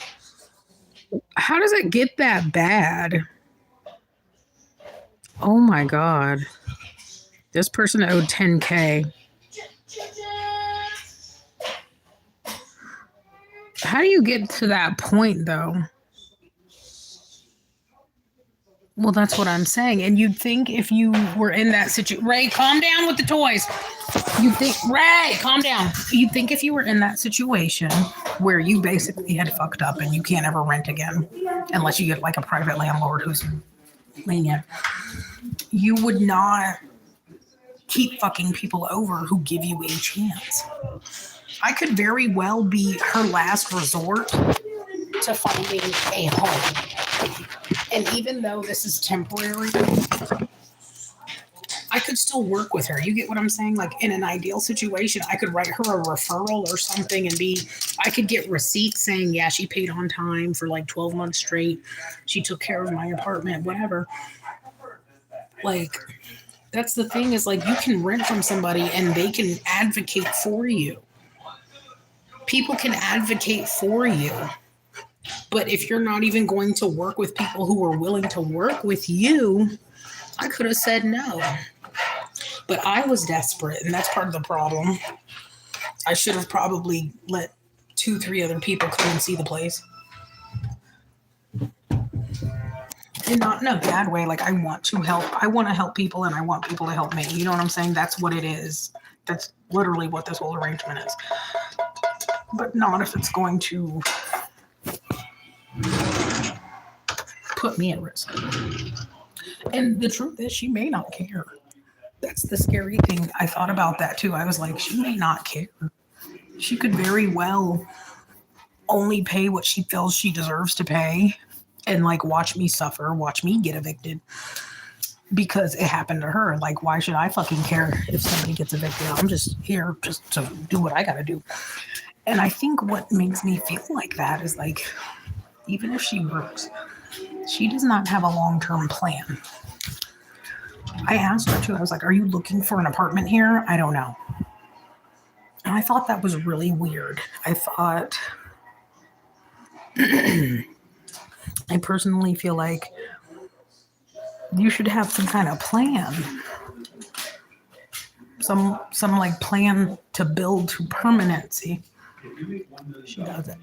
How does it get that bad? Oh my God. This person owed $10K. How do you get to that point though? Well, that's what I'm saying. And you'd think if you were in that situation, Ray, calm down with the toys. You think, Ray, calm down. You'd think if you were in that situation where you basically had fucked up and you can't ever rent again, unless you get like a private landlord who's lenient, you would not keep fucking people over who give you a chance. I could very well be her last resort to finding a home. And even though this is temporary, I could still work with her. You get what I'm saying? Like in an ideal situation, I could write her a referral or something and I could get receipts saying, yeah, she paid on time for like 12 months straight. She took care of my apartment, whatever. Like, that's the thing is like you can rent from somebody and they can advocate for you. People can advocate for you. But if you're not even going to work with people who are willing to work with you, I could have said no. But I was desperate, and that's part of the problem. I should have probably let 2-3 other people come and see the place. And not in a bad way. Like, I want to help. I want to help people, and I want people to help me. You know what I'm saying? That's what it is. That's literally what this whole arrangement is. But not if it's going to put me at risk. And the truth is, she may not care. That's the scary thing. I thought about that too. I was like, she may not care. She could very well only pay what she feels she deserves to pay and like watch me suffer, watch me get evicted because it happened to her. Like, why should I fucking care if somebody gets evicted? I'm just here just to do what I gotta do. And I think what makes me feel like that is like, even if she works, she does not have a long-term plan. I asked her too, I was like, are you looking for an apartment here? I don't know. And I thought that was really weird. I thought, I personally feel like you should have some kind of plan. Some like plan to build to permanency. She doesn't.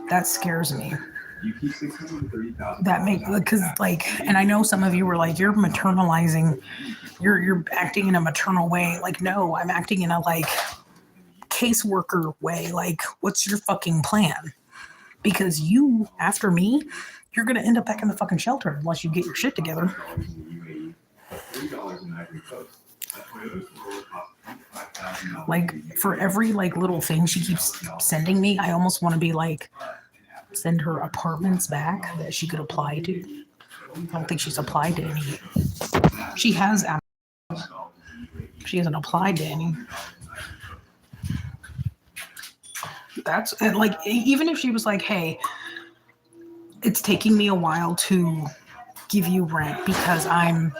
That scares me. That make because like, and I know some of you were like, you're maternalizing, you're acting in a maternal way. Like, no, I'm acting in a like caseworker way. Like, what's your fucking plan? Because you, after me, you're gonna end up back in the fucking shelter unless you get your shit together. Like, for every like little thing she keeps sending me, I almost want to be like, send her apartments back that she could apply to. I don't think she's applied to any. She has. She hasn't applied to any. That's and like, even if she was like, hey, it's taking me a while to give you rent because I'm.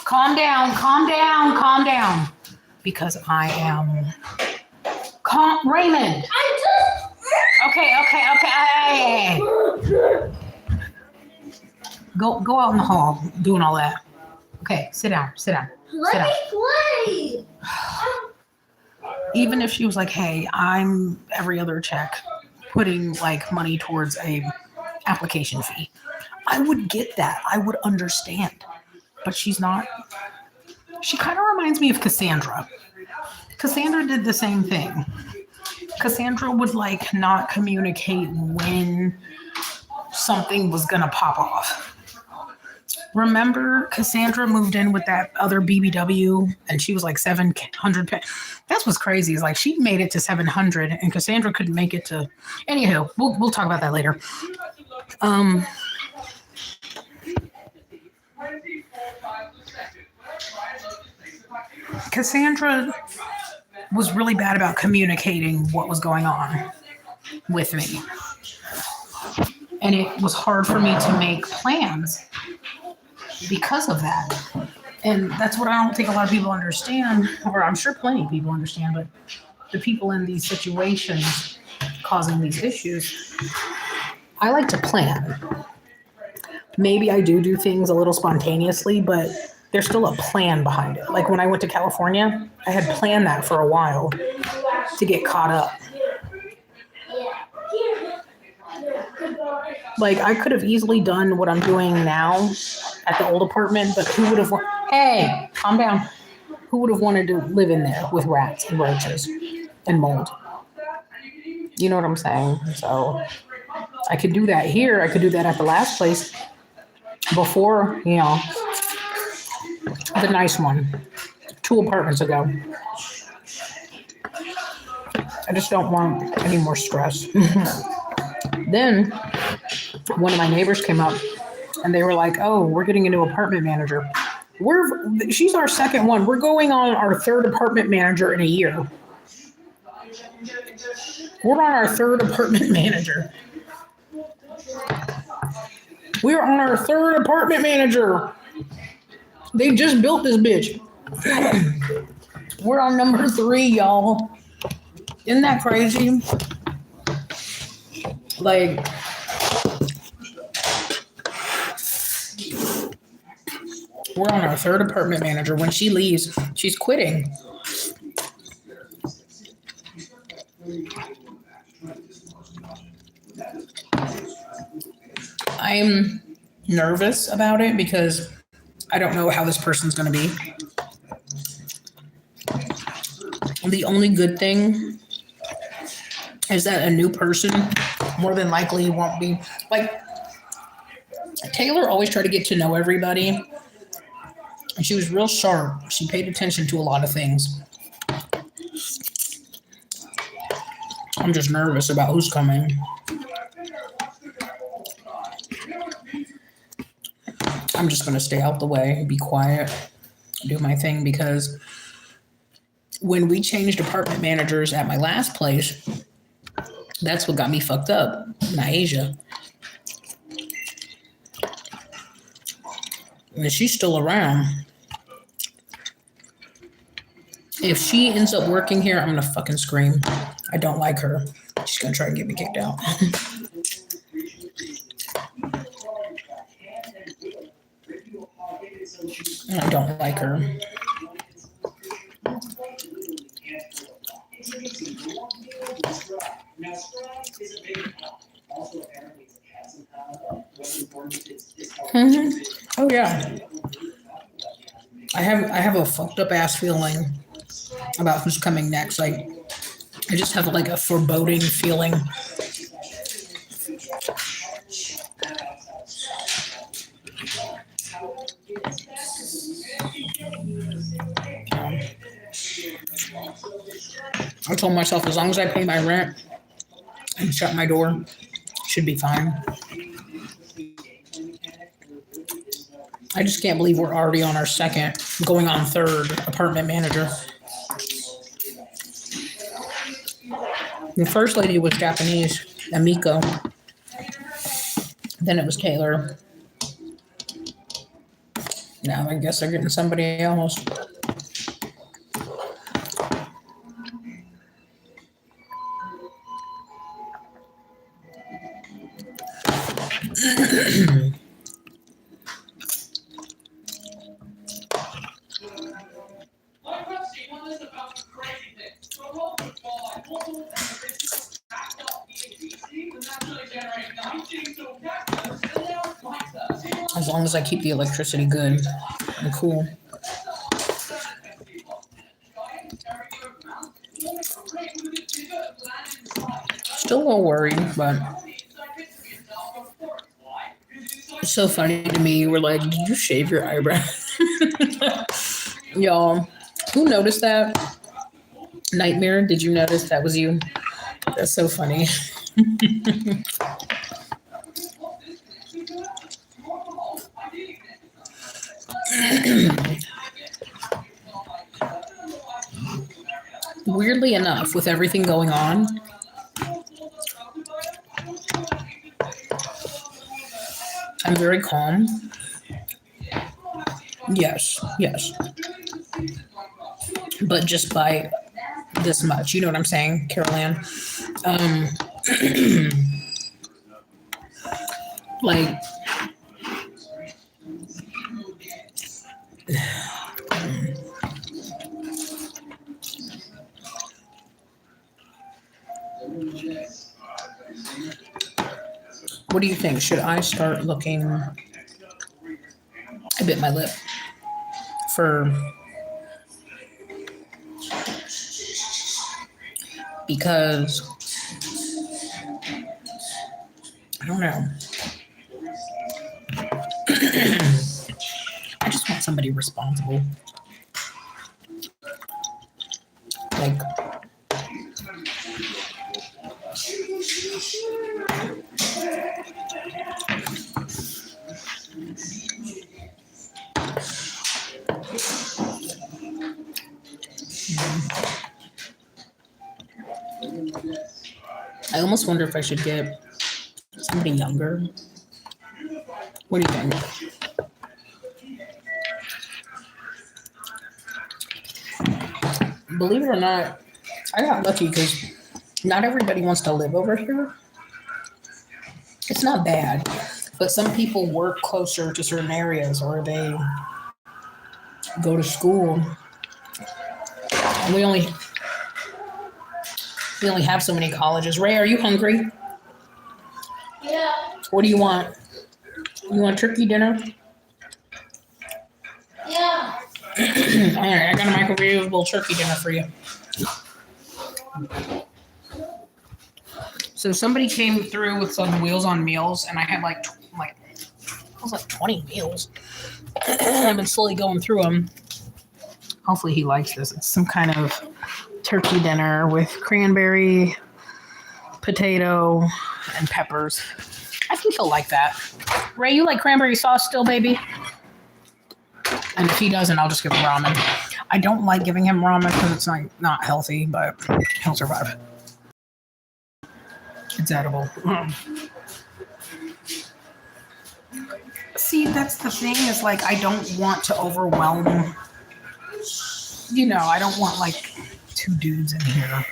Calm down, calm down, calm down. Because I am. Raymond. Okay. Go out in the hall doing all that. Okay, sit down. Let me play. Even if she was like, hey, I'm every other check putting like money towards a application fee, I would get that. I would understand. But she's not. She kind of reminds me of Cassandra. Cassandra did the same thing. Cassandra would like not communicate when something was gonna pop off. Remember, Cassandra moved in with that other BBW, and she was like 700. That's what's crazy. Is like she made it to 700, and Cassandra couldn't make it to. Anywho, we'll talk about that later. Cassandra was really bad about communicating what was going on with me, and it was hard for me to make plans because of that. And that's what I don't think a lot of people understand, or I'm sure plenty of people understand, but the people in these situations causing these issues, I like to plan. Maybe I do things a little spontaneously, but there's still a plan behind it. Like when I went to California, I had planned that for a while to get caught up. Like I could have easily done what I'm doing now at the old apartment, but who would have? Hey, calm down. Who would have wanted to live in there with rats and roaches and mold? You know what I'm saying? So I could do that here. I could do that at the last place before, the nice one, 2 apartments ago. I just don't want any more stress. Then one of my neighbors came up and they were like, oh, we're getting a new apartment manager. She's our second one. We're going on our 3rd apartment manager in a year. We're on our 3rd apartment manager. We're on our 3rd apartment manager. They just built this bitch. We're on number 3, y'all. Isn't that crazy? Like, we're on our 3rd apartment manager. When she leaves, she's quitting. I'm nervous about it because I don't know how this person's going to be. The only good thing is that a new person more than likely won't be like Taylor always tried to get to know everybody, and she was real sharp. She paid attention to a lot of things. I'm just nervous about who's coming. I'm just going to stay out the way, be quiet, do my thing, because when we changed apartment managers at my last place, that's what got me fucked up, Naisha. And she's still around. If she ends up working here, I'm going to fucking scream. I don't like her. She's going to try and get me kicked out. I don't like her. Oh yeah. I have a fucked up ass feeling about who's coming next. Like I just have like a foreboding feeling. I told myself as long as I pay my rent and shut my door, should be fine. I just can't believe we're already on our 2nd, going on 3rd apartment manager. The first lady was Japanese, Amiko. Then it was Taylor. Now I guess they're getting somebody else. As long as I keep the electricity good, I'm cool. Still a little worried, but it's so funny to me. You were like, did you shave your eyebrows? Y'all, who noticed that? Nightmare, did you notice that was you? That's so funny. Weirdly enough, with everything going on, I'm very calm. Yes. But just by this much, you know what I'm saying, Carol Ann? Like, what do you think? Should I start looking? I bit my lip for because I don't know. I just want somebody responsible. Like, I almost wonder if I should get somebody younger. What do you think? Believe it or not, I got lucky because not everybody wants to live over here. It's not bad, but some people work closer to certain areas or they go to school. And we only have so many colleges. Ray, are you hungry? Yeah. What do you want? You want turkey dinner? Yeah. All right, I got a microwavable turkey dinner for you. So somebody came through with some Wheels on Meals, and I had like 20 meals. I've been slowly going through them. Hopefully he likes this. It's some kind of turkey dinner with cranberry, potato, and peppers. I think he'll like that. Ray, you like cranberry sauce still, baby? And if he doesn't, I'll just give him ramen. I don't like giving him ramen because it's not healthy, but he'll survive. It's edible. See, that's the thing is like I don't want to overwhelm. I don't want like 2 dudes in here.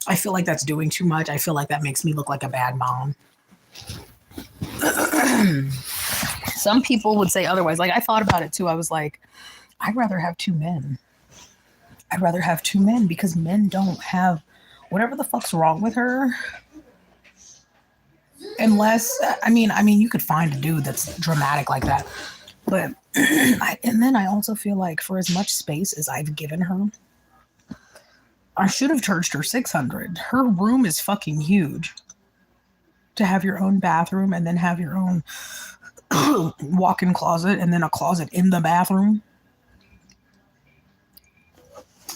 I feel like that's doing too much. I feel like that makes me look like a bad mom. Some people would say otherwise. Like I thought about it too. I was like, I'd rather have 2 men. I'd rather have 2 men because men don't have whatever the fuck's wrong with her. Unless, I mean, you could find a dude that's dramatic like that. But, and then I also feel like for as much space as I've given her, I should have charged her $600. Her room is fucking huge. To have your own bathroom and then have your own walk-in closet and then a closet in the bathroom.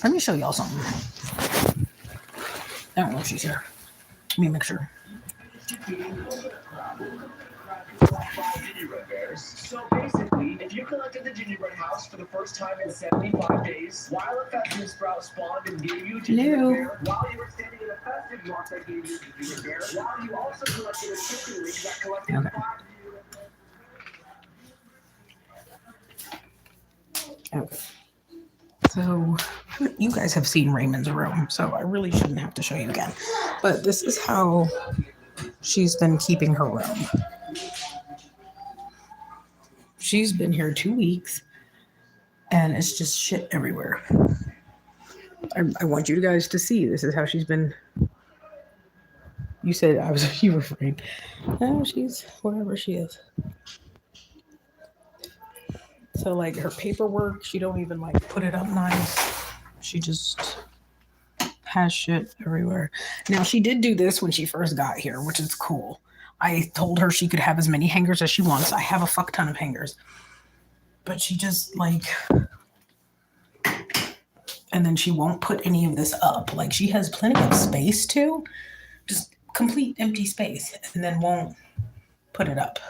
Let me show y'all something. I don't know if she's here. Let me make sure. So basically, if you collected the gingerbread house for the first time in 75 days, while a festive sprout spawned and gave you gingerbread bear, while you were standing in a festive mark that gave you gingerbread bear, while you also collected a chicken wing that collected 5 Okay. So you guys have seen Raymond's room, so I really shouldn't have to show you again. But this is how she's been keeping her room. She's been here 2 weeks and it's just shit everywhere. I want you guys to see. This is how she's been. You said you were afraid. No, she's whatever she is. So like her paperwork, she don't even like put it up nice. She just has shit everywhere. Now she did do this when she first got here, which is cool. I told her she could have as many hangers as she wants. I have a fuck ton of hangers. But she just like, and then she won't put any of this up. Like she has plenty of space too. Just complete empty space, and then won't put it up.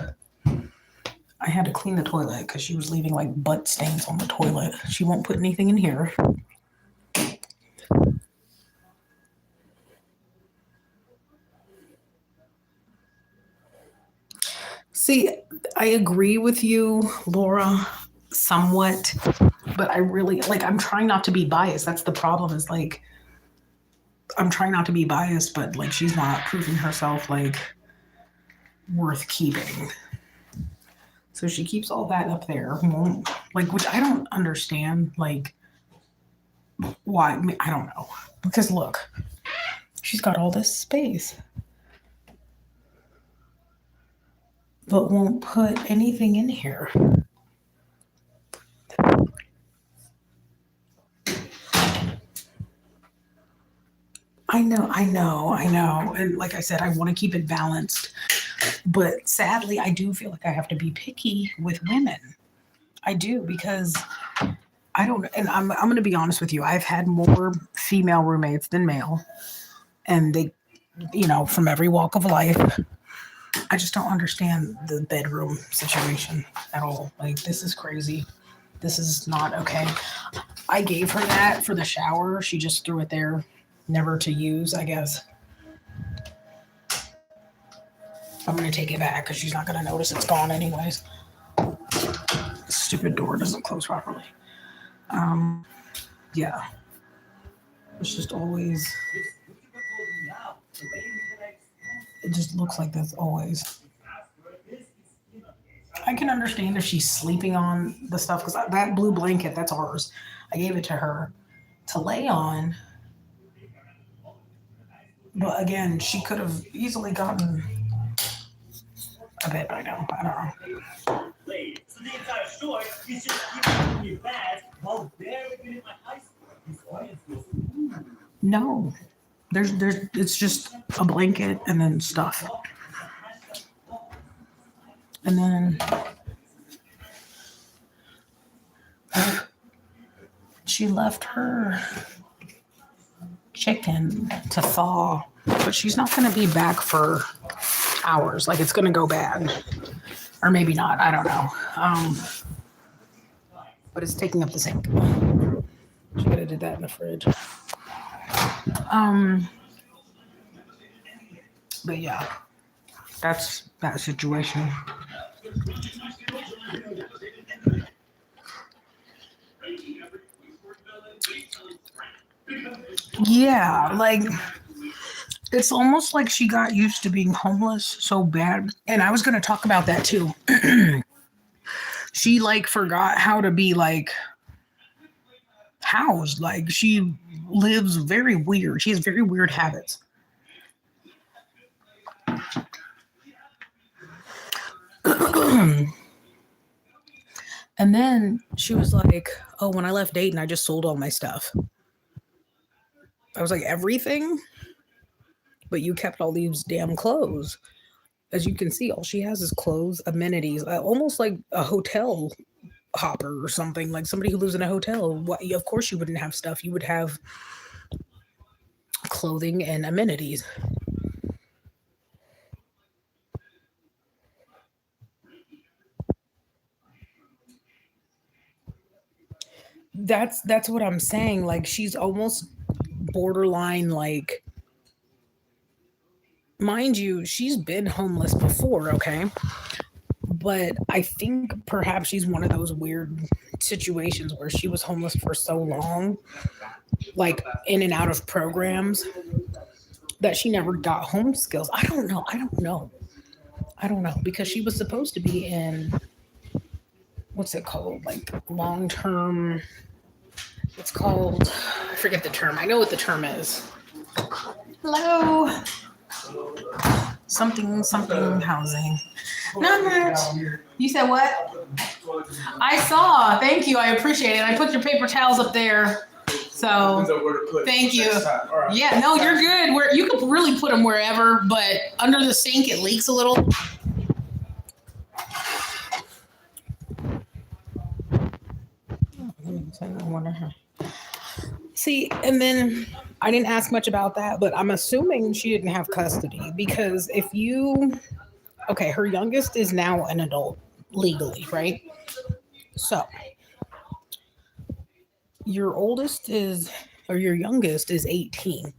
I had to clean the toilet because she was leaving like butt stains on the toilet. She won't put anything in here. See, I agree with you, Laura, somewhat, but I really like, I'm trying not to be biased. That's the problem is like, I'm trying not to be biased, but like, she's not proving herself like worth keeping. So she keeps all that up there, won't, like, which I don't understand, like, why, I don't know. Because look, she's got all this space, but won't put anything in here. I know. And like I said, I want to keep it balanced. But sadly, I do feel like I have to be picky with women. I do, because I don't, and I'm going to be honest with you. I've had more female roommates than male. And they, you know, from every walk of life. I just don't understand the bedroom situation at all. Like, this is crazy. This is not okay. I gave her that for the shower. She just threw it there, never to use, I guess. I'm going to take it back because she's not going to notice it's gone anyways. Stupid door doesn't close properly. Yeah. It's just always... It just looks like this always. I can understand if she's sleeping on the stuff, because that blue blanket, that's ours. I gave it to her to lay on. But again, she could have easily gotten a bed by now. I don't know. No. There's it's just a blanket and then stuff. And then she left her chicken to thaw, but she's not going to be back for hours. Like, it's going to go bad, or maybe not. I don't know. But it's taking up the sink. She could have did that in the fridge. But yeah, that's that situation. Yeah, like, it's almost like she got used to being homeless so bad. And I was going to talk about that too. She like forgot how to be like housed. Like, she lives very weird. She has very weird habits. And then she was like, oh, when I left Dayton, I just sold all my stuff. I was like, everything? But you kept all these damn clothes. As you can see, all she has is clothes, amenities, almost like a hotel hopper or something, like somebody who lives in a hotel. Of course you wouldn't have stuff. You would have clothing and amenities. That's what I'm saying. Like, she's almost borderline, like, mind you, she's been homeless before, okay? But I think perhaps she's one of those weird situations where she was homeless for so long, like in and out of programs, that she never got home skills. I don't know because she was supposed to be in what's it called? Like long-term, it's called, I forget the term. I know what the term is. Hello. Something housing. Not much. You said what? I saw. Thank you. I appreciate it. I put your paper towels up there. So thank you. Yeah, no, you're good. You could really put them wherever, but under the sink it leaks a little. See, and then I didn't ask much about that, but I'm assuming she didn't have custody because okay, her youngest is now an adult legally, right? So your youngest is 18.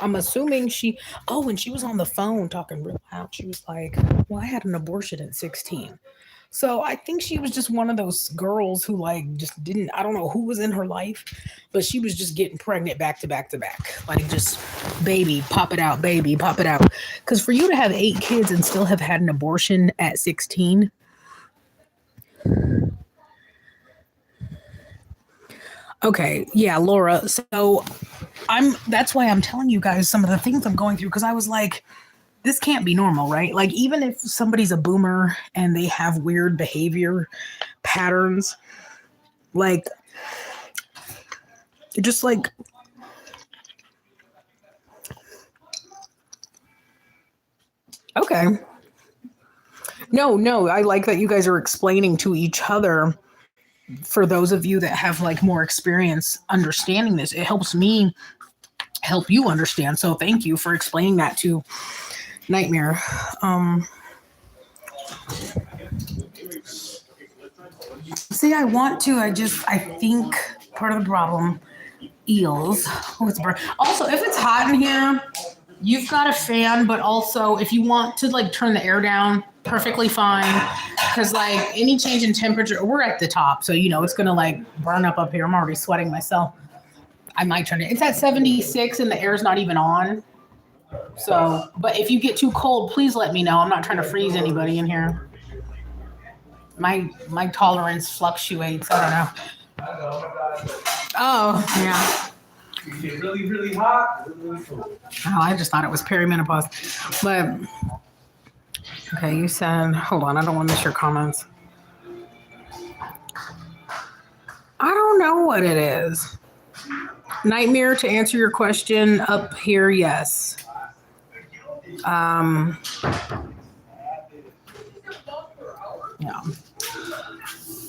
I'm assuming and she was on the phone talking real loud. She was like, well, I had an abortion at 16. So I think she was just one of those girls who like just didn't, I don't know who was in her life, but she was just getting pregnant back to back to back. Like just baby, pop it out, baby, pop it out. Because for you to have 8 kids and still have had an abortion at 16. Okay, yeah, Laura. So that's why I'm telling you guys some of the things I'm going through because I was like, this can't be normal, right? Like even if somebody's a boomer and they have weird behavior patterns, like just like okay. No, I like that you guys are explaining to each other. For those of you that have like more experience understanding this, it helps me help you understand. So thank you for explaining that to Nightmare. See, I think part of the problem, eels. Oh, it's burnt. Also, if it's hot in here, you've got a fan, but also if you want to like turn the air down, perfectly fine. Because like any change in temperature, we're at the top, so it's gonna like burn up here. I'm already sweating myself. I might turn it. It's at 76 and the air's not even on. So, but if you get too cold, please let me know. I'm not trying to freeze anybody in here. My tolerance fluctuates. I don't know. Oh yeah. You get really, really hot, really cold. Oh, I just thought it was perimenopause. But okay, you said, hold on, I don't want to miss your comments. I don't know what it is. Nightmare, to answer your question, up here, yes. Yeah.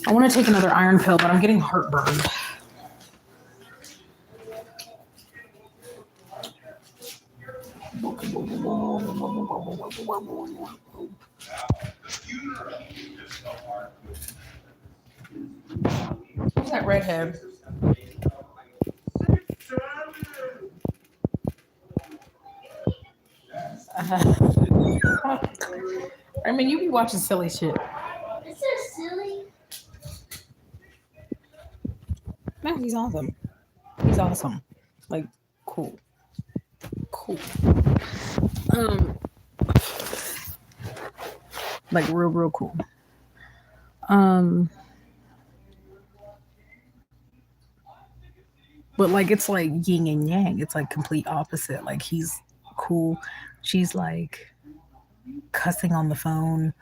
I want to take another iron pill, but I'm getting heartburn. Who's that redhead? I mean, you be watching silly shit. Is so silly? No, he's awesome. He's awesome. Like, cool. Like real cool. But like it's like yin and yang. It's like complete opposite. Like he's cool. She's like cussing on the phone.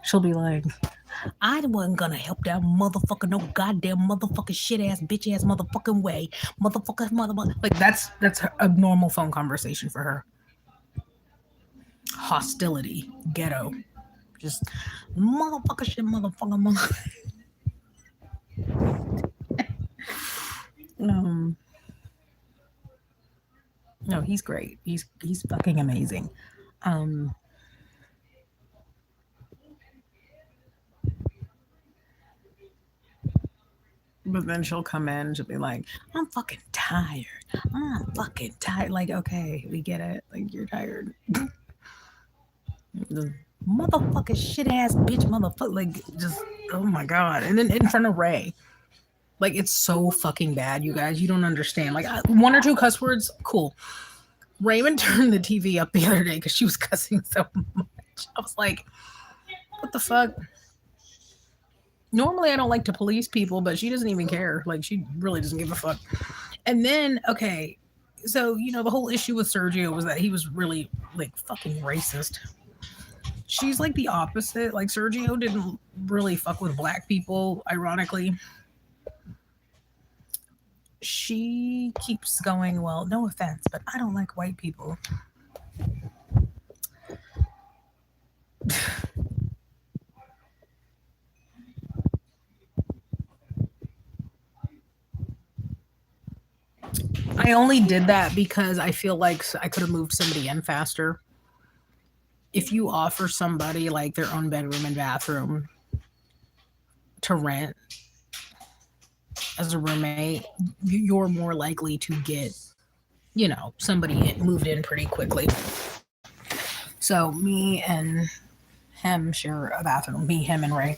She'll be like, I wasn't gonna help that motherfucker no goddamn motherfucking shit ass bitch ass motherfucking way. Motherfucker. Like that's a normal phone conversation for her. Hostility. Ghetto. Just motherfucker shit motherfucker. No, he's great. He's fucking amazing. But then she'll come in, she'll be like, I'm fucking tired. Like, okay, we get it. Like, you're tired. The motherfucking shit ass bitch motherfucker. Like, just, oh my God. And then in front of Ray. Like, it's so fucking bad, you guys. You don't understand. Like, 1 or 2 cuss words, cool. Raymond turned the TV up the other day because she was cussing so much. I was like, what the fuck? Normally I don't like to police people, but she doesn't even care. Like, she really doesn't give a fuck. And then, okay, so, you know, the whole issue with Sergio was that he was really, like, fucking racist. She's like the opposite. Like, Sergio didn't really fuck with black people, ironically. She keeps going, well, no offense, but I don't like white people. I only did that because I feel like I could have moved somebody in faster. If you offer somebody like their own bedroom and bathroom to rent as a roommate, you're more likely to get, you know, somebody moved in pretty quickly. So me and him share a bathroom, me, him, and Ray.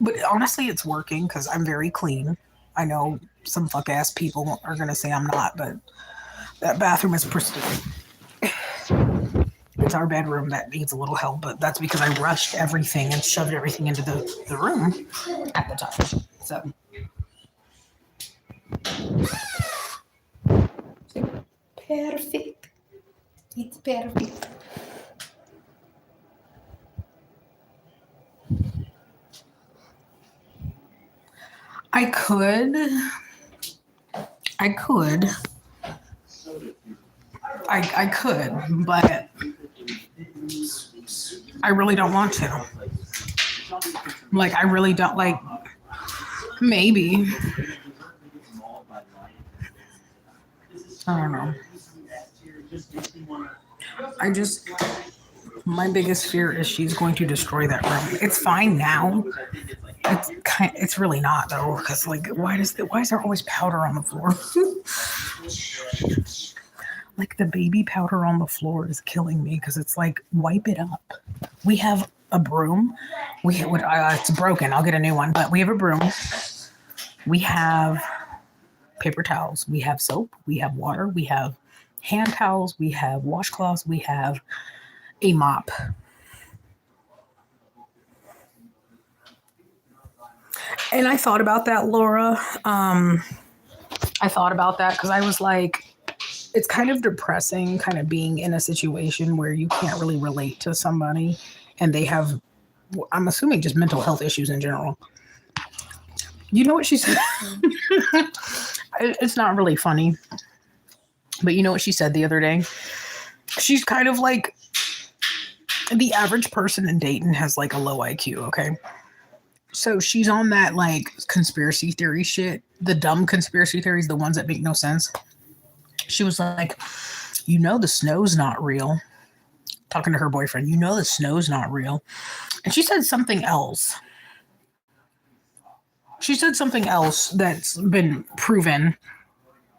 But honestly, it's working because I'm very clean. I know some fuck ass people are going to say I'm not, but that bathroom is pristine. It's our bedroom that needs a little help, but that's because I rushed everything and shoved everything into the room at the time. So, perfect. It's perfect. I could. I could, but I really don't want to. Like, I really don't, like, maybe. I don't know. My biggest fear is she's going to destroy that room. It's fine now. It's really not though, because like, why is there always powder on the floor? Like, the baby powder on the floor is killing me because it's like, wipe it up. We have a broom. It's broken. I'll get a new one, but we have a broom. We have paper towels. We have soap. We have water. We have hand towels. We have washcloths. We have a mop. And I thought about that, Laura. I thought about that because I was like, it's kind of depressing kind of being in a situation where you can't really relate to somebody and they have, I'm assuming, just mental health issues in general. You know what she said? It's not really funny, but you know what she said the other day? She's kind of like, the average person in Dayton has like a low IQ, okay? So she's on that like conspiracy theory shit, the dumb conspiracy theories, the ones that make no sense. She was like, you know, the snow's not real. Talking to her boyfriend, you know, the snow's not real. And she said something else. She said something else that's been proven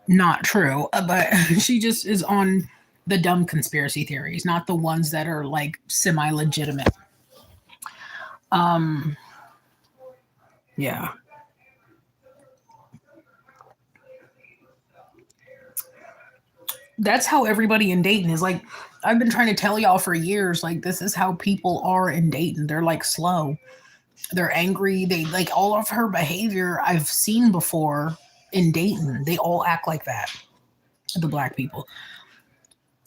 not true, but she just is on the dumb conspiracy theories, not the ones that are like semi-legitimate. Yeah. That's how everybody in Dayton is. Like, I've been trying to tell y'all for years, like, this is how people are in Dayton. They're like slow. They're angry. They like all of her behavior I've seen before in Dayton. They all act like that. The black people.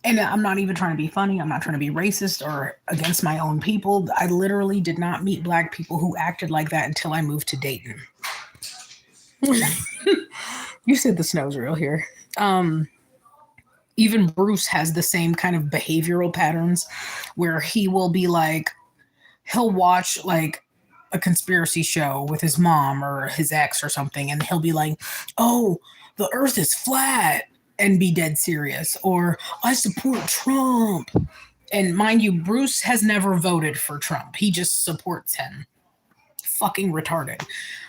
And I'm not even trying to be funny. I'm not trying to be racist or against my own people. I literally did not meet black people who acted like that until I moved to Dayton. You said the snow's real here. Even Bruce has the same kind of behavioral patterns where he will be like, he'll watch like a conspiracy show with his mom or his ex or something, and he'll be like, oh, the earth is flat, and be dead serious. Or I support Trump. And mind you, Bruce has never voted for Trump. He just supports him. Fucking retarded.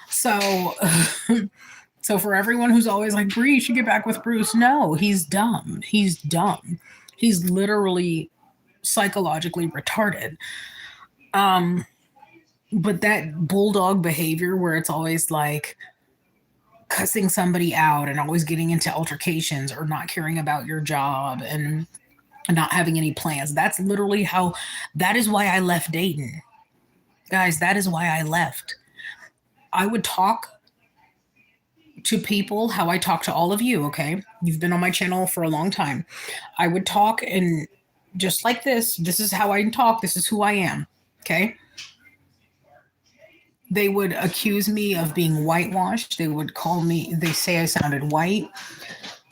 So... So for everyone who's always like, Bree, you should get back with Bruce. No, he's dumb. He's dumb. He's literally psychologically retarded. But that bulldog behavior where it's always like cussing somebody out and always getting into altercations or not caring about your job and not having any plans. That's literally that is why I left Dayton. Guys, that is why I left. I would talk to people how I talk to all of you, okay? You've been on my channel for a long time. I would talk and just like this is how I talk, this is who I am, okay? They would accuse me of being whitewashed. They would call me, they say I sounded white.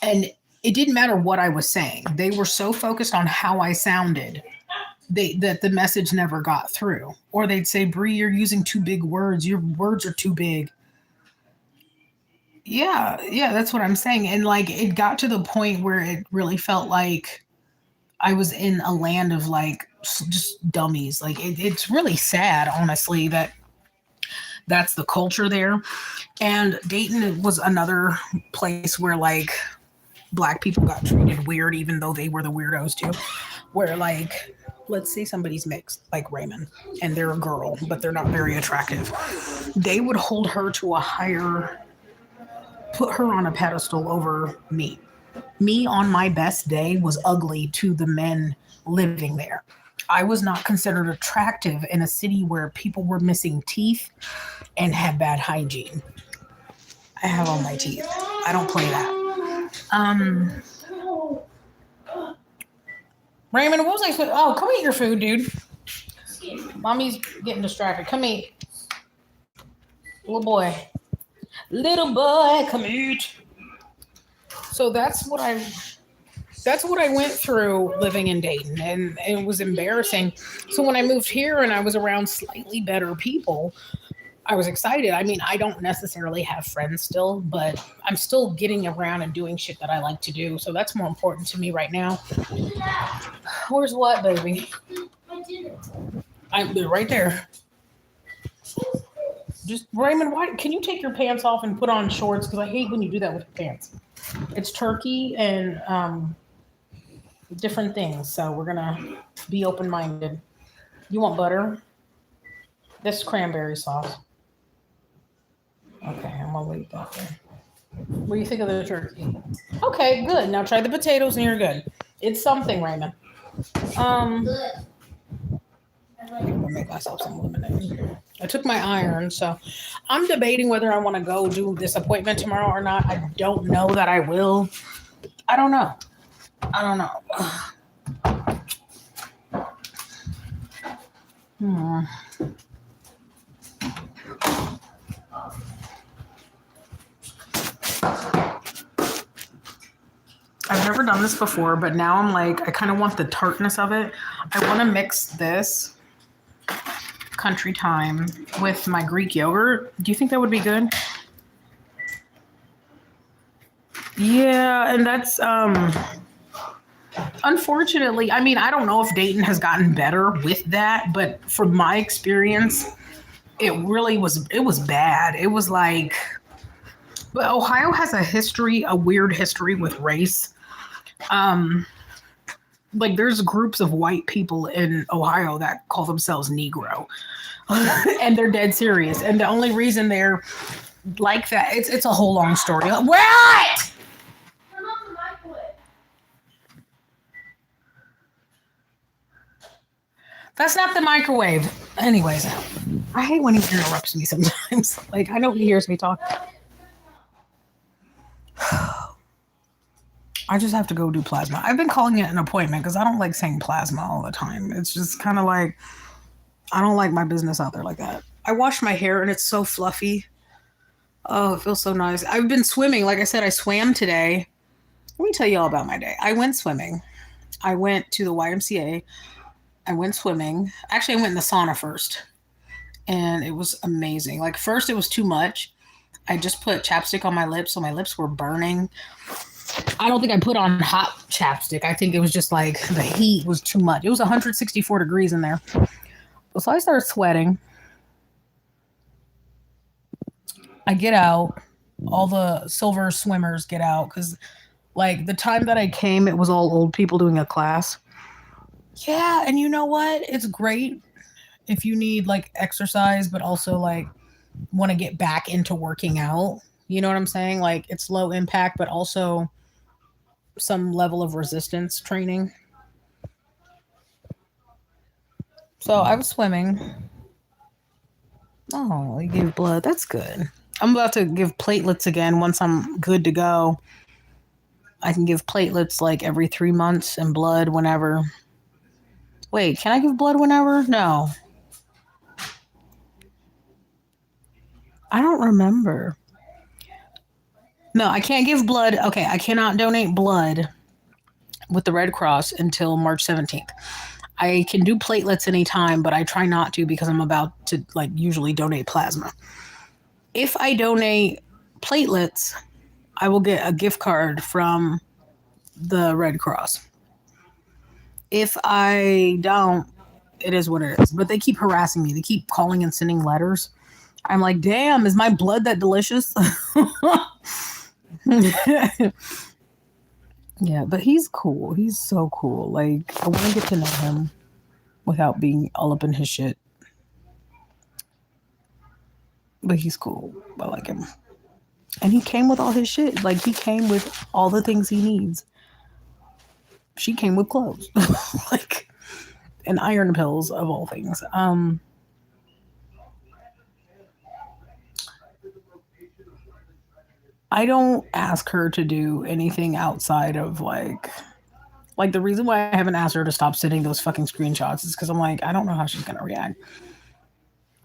And it didn't matter what I was saying. They were so focused on how I sounded that the message never got through. Or they'd say, Bree, you're using too big words. Your words are too big. Yeah, that's what I'm saying. And like it got to the point where it really felt like I was in a land of like just dummies. Like it's really sad, honestly, that that's the culture there. And Dayton was another place where like black people got treated weird, even though they were the weirdos too. Where like, let's say somebody's mixed, like Raymond, and they're a girl, but they're not very attractive. They would hold her to a higher, put her on a pedestal over me. Me on my best day was ugly to the men living there. I was not considered attractive in a city where people were missing teeth and had bad hygiene. I have all my teeth. I don't play that. Raymond, what was I supposed? Oh, come eat your food, dude. Mommy's getting distracted. Come eat. Little boy, come eat. So that's what I went through living in Dayton, and it was embarrassing. So when I moved here and I was around slightly better people, I was excited. I mean, I don't necessarily have friends still, but I'm still getting around and doing shit that I like to do. So that's more important to me right now. Where's what, baby? I'm right there. Just Raymond, why can you take your pants off and put on shorts? Because I hate when you do that with your pants. It's turkey and different things. So we're gonna be open-minded. You want butter? This cranberry sauce. Okay, I'm gonna leave that there. What do you think of the turkey? Okay, good. Now try the potatoes and you're good. It's something, Raymond. I'm gonna make myself some lemonade. I took my iron, so I'm debating whether I want to go do this appointment tomorrow or not. I don't know that I will. I don't know. I've never done this before, but now I'm like, I kind of want the tartness of it. I want to mix this country thyme with my Greek yogurt. Do you think that would be good? Yeah, and that's unfortunately, I mean, I don't know if Dayton has gotten better with that, but from my experience, it was bad. It was like, but Ohio has a weird history with race. Like there's groups of white people in Ohio that call themselves Negro. And they're dead serious. And the only reason they're like that, it's a whole long story. What? Turn off the microwave. That's not the microwave. Anyways, I hate when he interrupts me sometimes. Like I know he hears me talk. I just have to go do plasma. I've been calling it an appointment because I don't like saying plasma all the time. It's just kind of like, I don't like my business out there like that. I washed my hair and it's so fluffy. Oh, it feels so nice. I've been swimming. Like I said, I swam today. Let me tell you all about my day. I went swimming. I went to the YMCA. I went swimming. Actually, I went in the sauna first. And it was amazing. Like first, it was too much. I just put chapstick on my lips, so my lips were burning. I don't think I put on hot chapstick. I think it was just like the heat was too much. It was 164 degrees in there. So I started sweating. I get out. All the silver swimmers get out because like the time that I came, it was all old people doing a class. Yeah, and you know what? It's great if you need like exercise, but also like want to get back into working out. You know what I'm saying? Like it's low impact, but also some level of resistance training. So I was swimming Oh, you gave blood. That's good. I'm about to give platelets again once I'm good to go. I can give platelets like every 3 months and blood whenever. Wait, can I give blood whenever? No. I don't remember. No, I can't give blood. Okay, I cannot donate blood with the Red Cross until March 17th. I can do platelets anytime, but I try not to because I'm about to like usually donate plasma. If I donate platelets, I will get a gift card from the Red Cross. If I don't, it is what it is. But they keep harassing me. They keep calling and sending letters. I'm like, damn, is my blood that delicious? Yeah, but he's cool. He's so cool. Like, I want to get to know him without being all up in his shit. But he's cool. I like him. And he came with all his shit. Like, he came with all the things he needs. She came with clothes. Like, and iron pills, of all things. I don't ask her to do anything outside of like the reason why I haven't asked her to stop sending those fucking screenshots is because I'm like, I don't know how she's gonna react.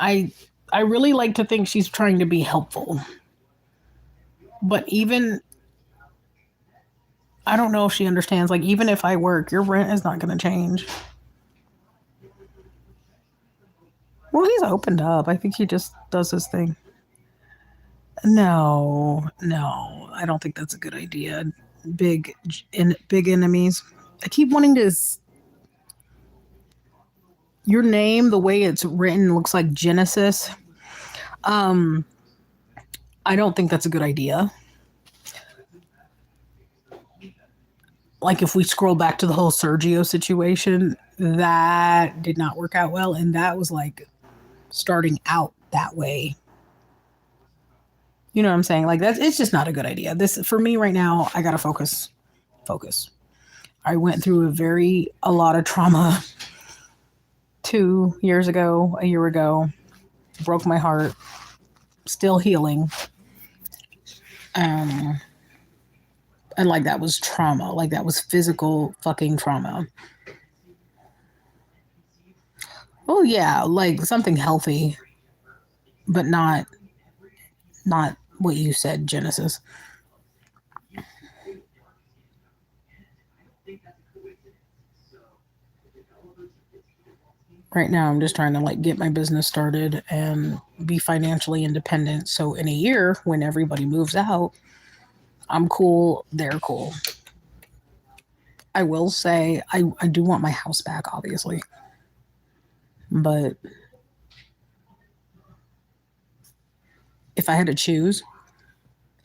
I really like to think she's trying to be helpful. But even I don't know if she understands, like, even if I work, your rent is not gonna change. Well, he's opened up. I think he just does his thing. No, I don't think that's a good idea. Big enemies. I keep wanting to. Your name, the way it's written, looks like Genesis. I don't think that's a good idea. Like if we scroll back to the whole Sergio situation, that did not work out well, and that was like starting out that way. You know what I'm saying? Like it's just not a good idea. This for me right now, I gotta focus. I went through a lot of trauma 2 years ago, a year ago, broke my heart, still healing. And like that was trauma, like that was physical fucking trauma. Oh yeah, like something healthy, but not what you said, Genesis. Right now I'm just trying to like get my business started and be financially independent. So in a year when everybody moves out, I'm cool, they're cool. I will say I do want my house back, obviously. But if I had to choose,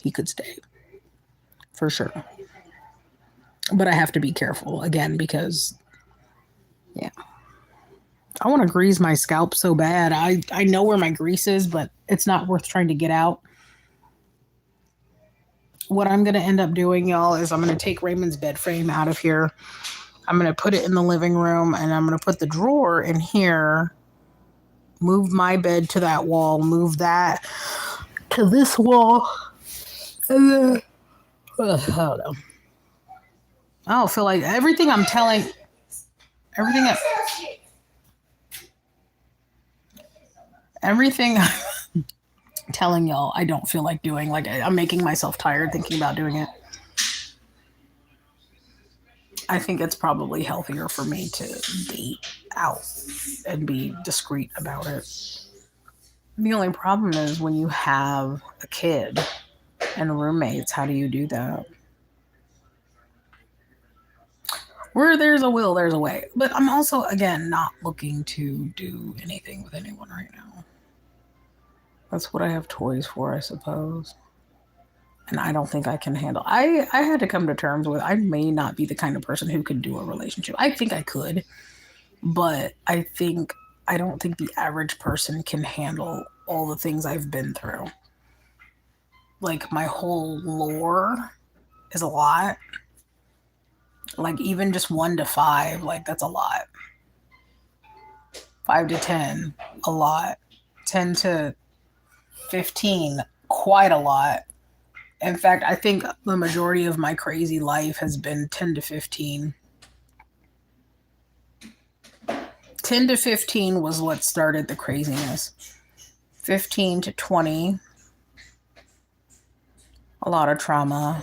he could stay. For sure. But I have to be careful again because yeah. I want to grease my scalp so bad. I know where my grease is, but it's not worth trying to get out. What I'm going to end up doing, y'all, is I'm going to take Raymond's bed frame out of here. I'm going to put it in the living room, and I'm going to put the drawer in here. Move my bed to that wall. Move that to this wall. And then, I don't know. I don't feel like everything I'm telling... Everything I'm telling y'all, I don't feel like doing. Like, I'm making myself tired thinking about doing it. I think it's probably healthier for me to be out and be discreet about it. The only problem is when you have a kid and roommates, how do you do that? Where there's a will, there's a way. But I'm also, again, not looking to do anything with anyone right now. That's what I have toys for, I suppose. And I don't think I can handle. I had to come to terms with I may not be the kind of person who could do a relationship. I think I could, but I don't think the average person can handle all the things I've been through. Like my whole lore is a lot. Like even just 1 to 5, like that's a lot. 5 to 10, a lot. 10 to 15 quite a lot. In fact, I think the majority of my crazy life has been 10 to 15. 10 to 15 was what started the craziness. 15 to 20, a lot of trauma,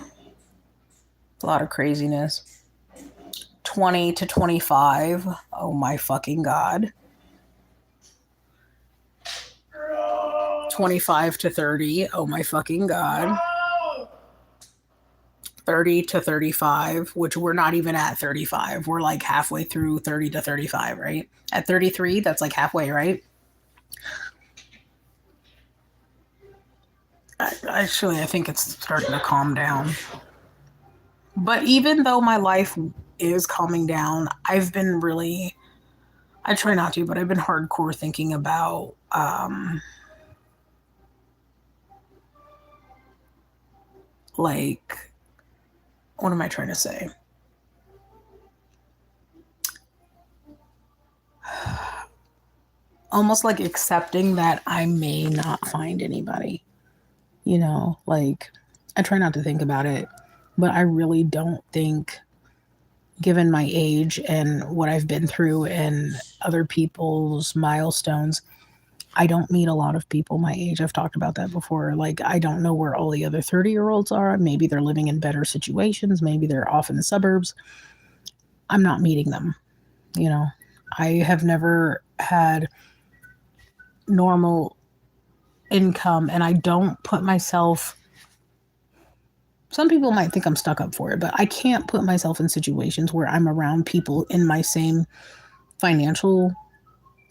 a lot of craziness. 20 to 25, oh my fucking God. 25 to 30, oh my fucking God. 30 to 35, which we're not even at 35. We're like halfway through 30 to 35, right? At 33, that's like halfway, right? Actually, I think it's starting to calm down. But even though my life is calming down, I've been really, I try not to, but I've been hardcore thinking about like, what am I trying to say? Almost like accepting that I may not find anybody. You know, like, I try not to think about it, but I really don't think, given my age and what I've been through and other people's milestones, I don't meet a lot of people my age. I've talked about that before. Like, I don't know where all the other 30-year-olds are. Maybe they're living in better situations. Maybe they're off in the suburbs. I'm not meeting them. You know, I have never had normal income, and I don't put myself, some people might think I'm stuck up for it, but I can't put myself in situations where I'm around people in my same financial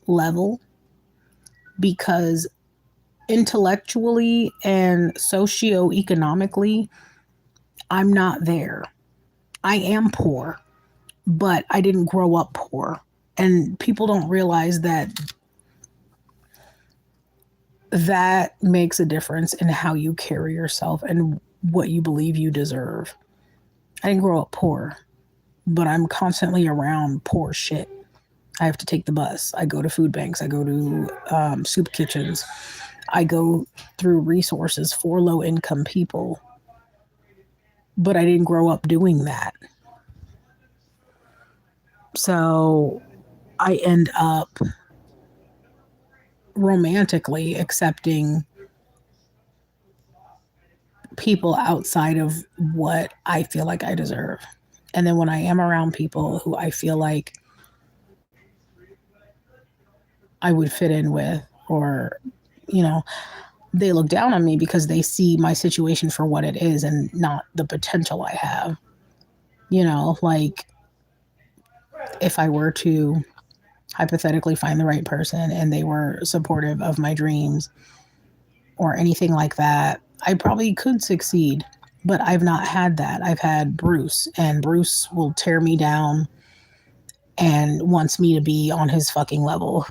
level, because intellectually and socioeconomically, I'm not there. I am poor, but I didn't grow up poor. And people don't realize that that makes a difference in how you carry yourself and what you believe you deserve. I didn't grow up poor, but I'm constantly around poor shit. I have to take the bus. I go to food banks. I go to soup kitchens. I go through resources for low income people, but I didn't grow up doing that. So I end up romantically accepting people outside of what I feel like I deserve. And then when I am around people who I feel like I would fit in with, or, you know, they look down on me because they see my situation for what it is and not the potential I have. You know, like, if I were to hypothetically find the right person and they were supportive of my dreams or anything like that, I probably could succeed. But I've not had that. I've had Bruce, and Bruce will tear me down and wants me to be on his fucking level.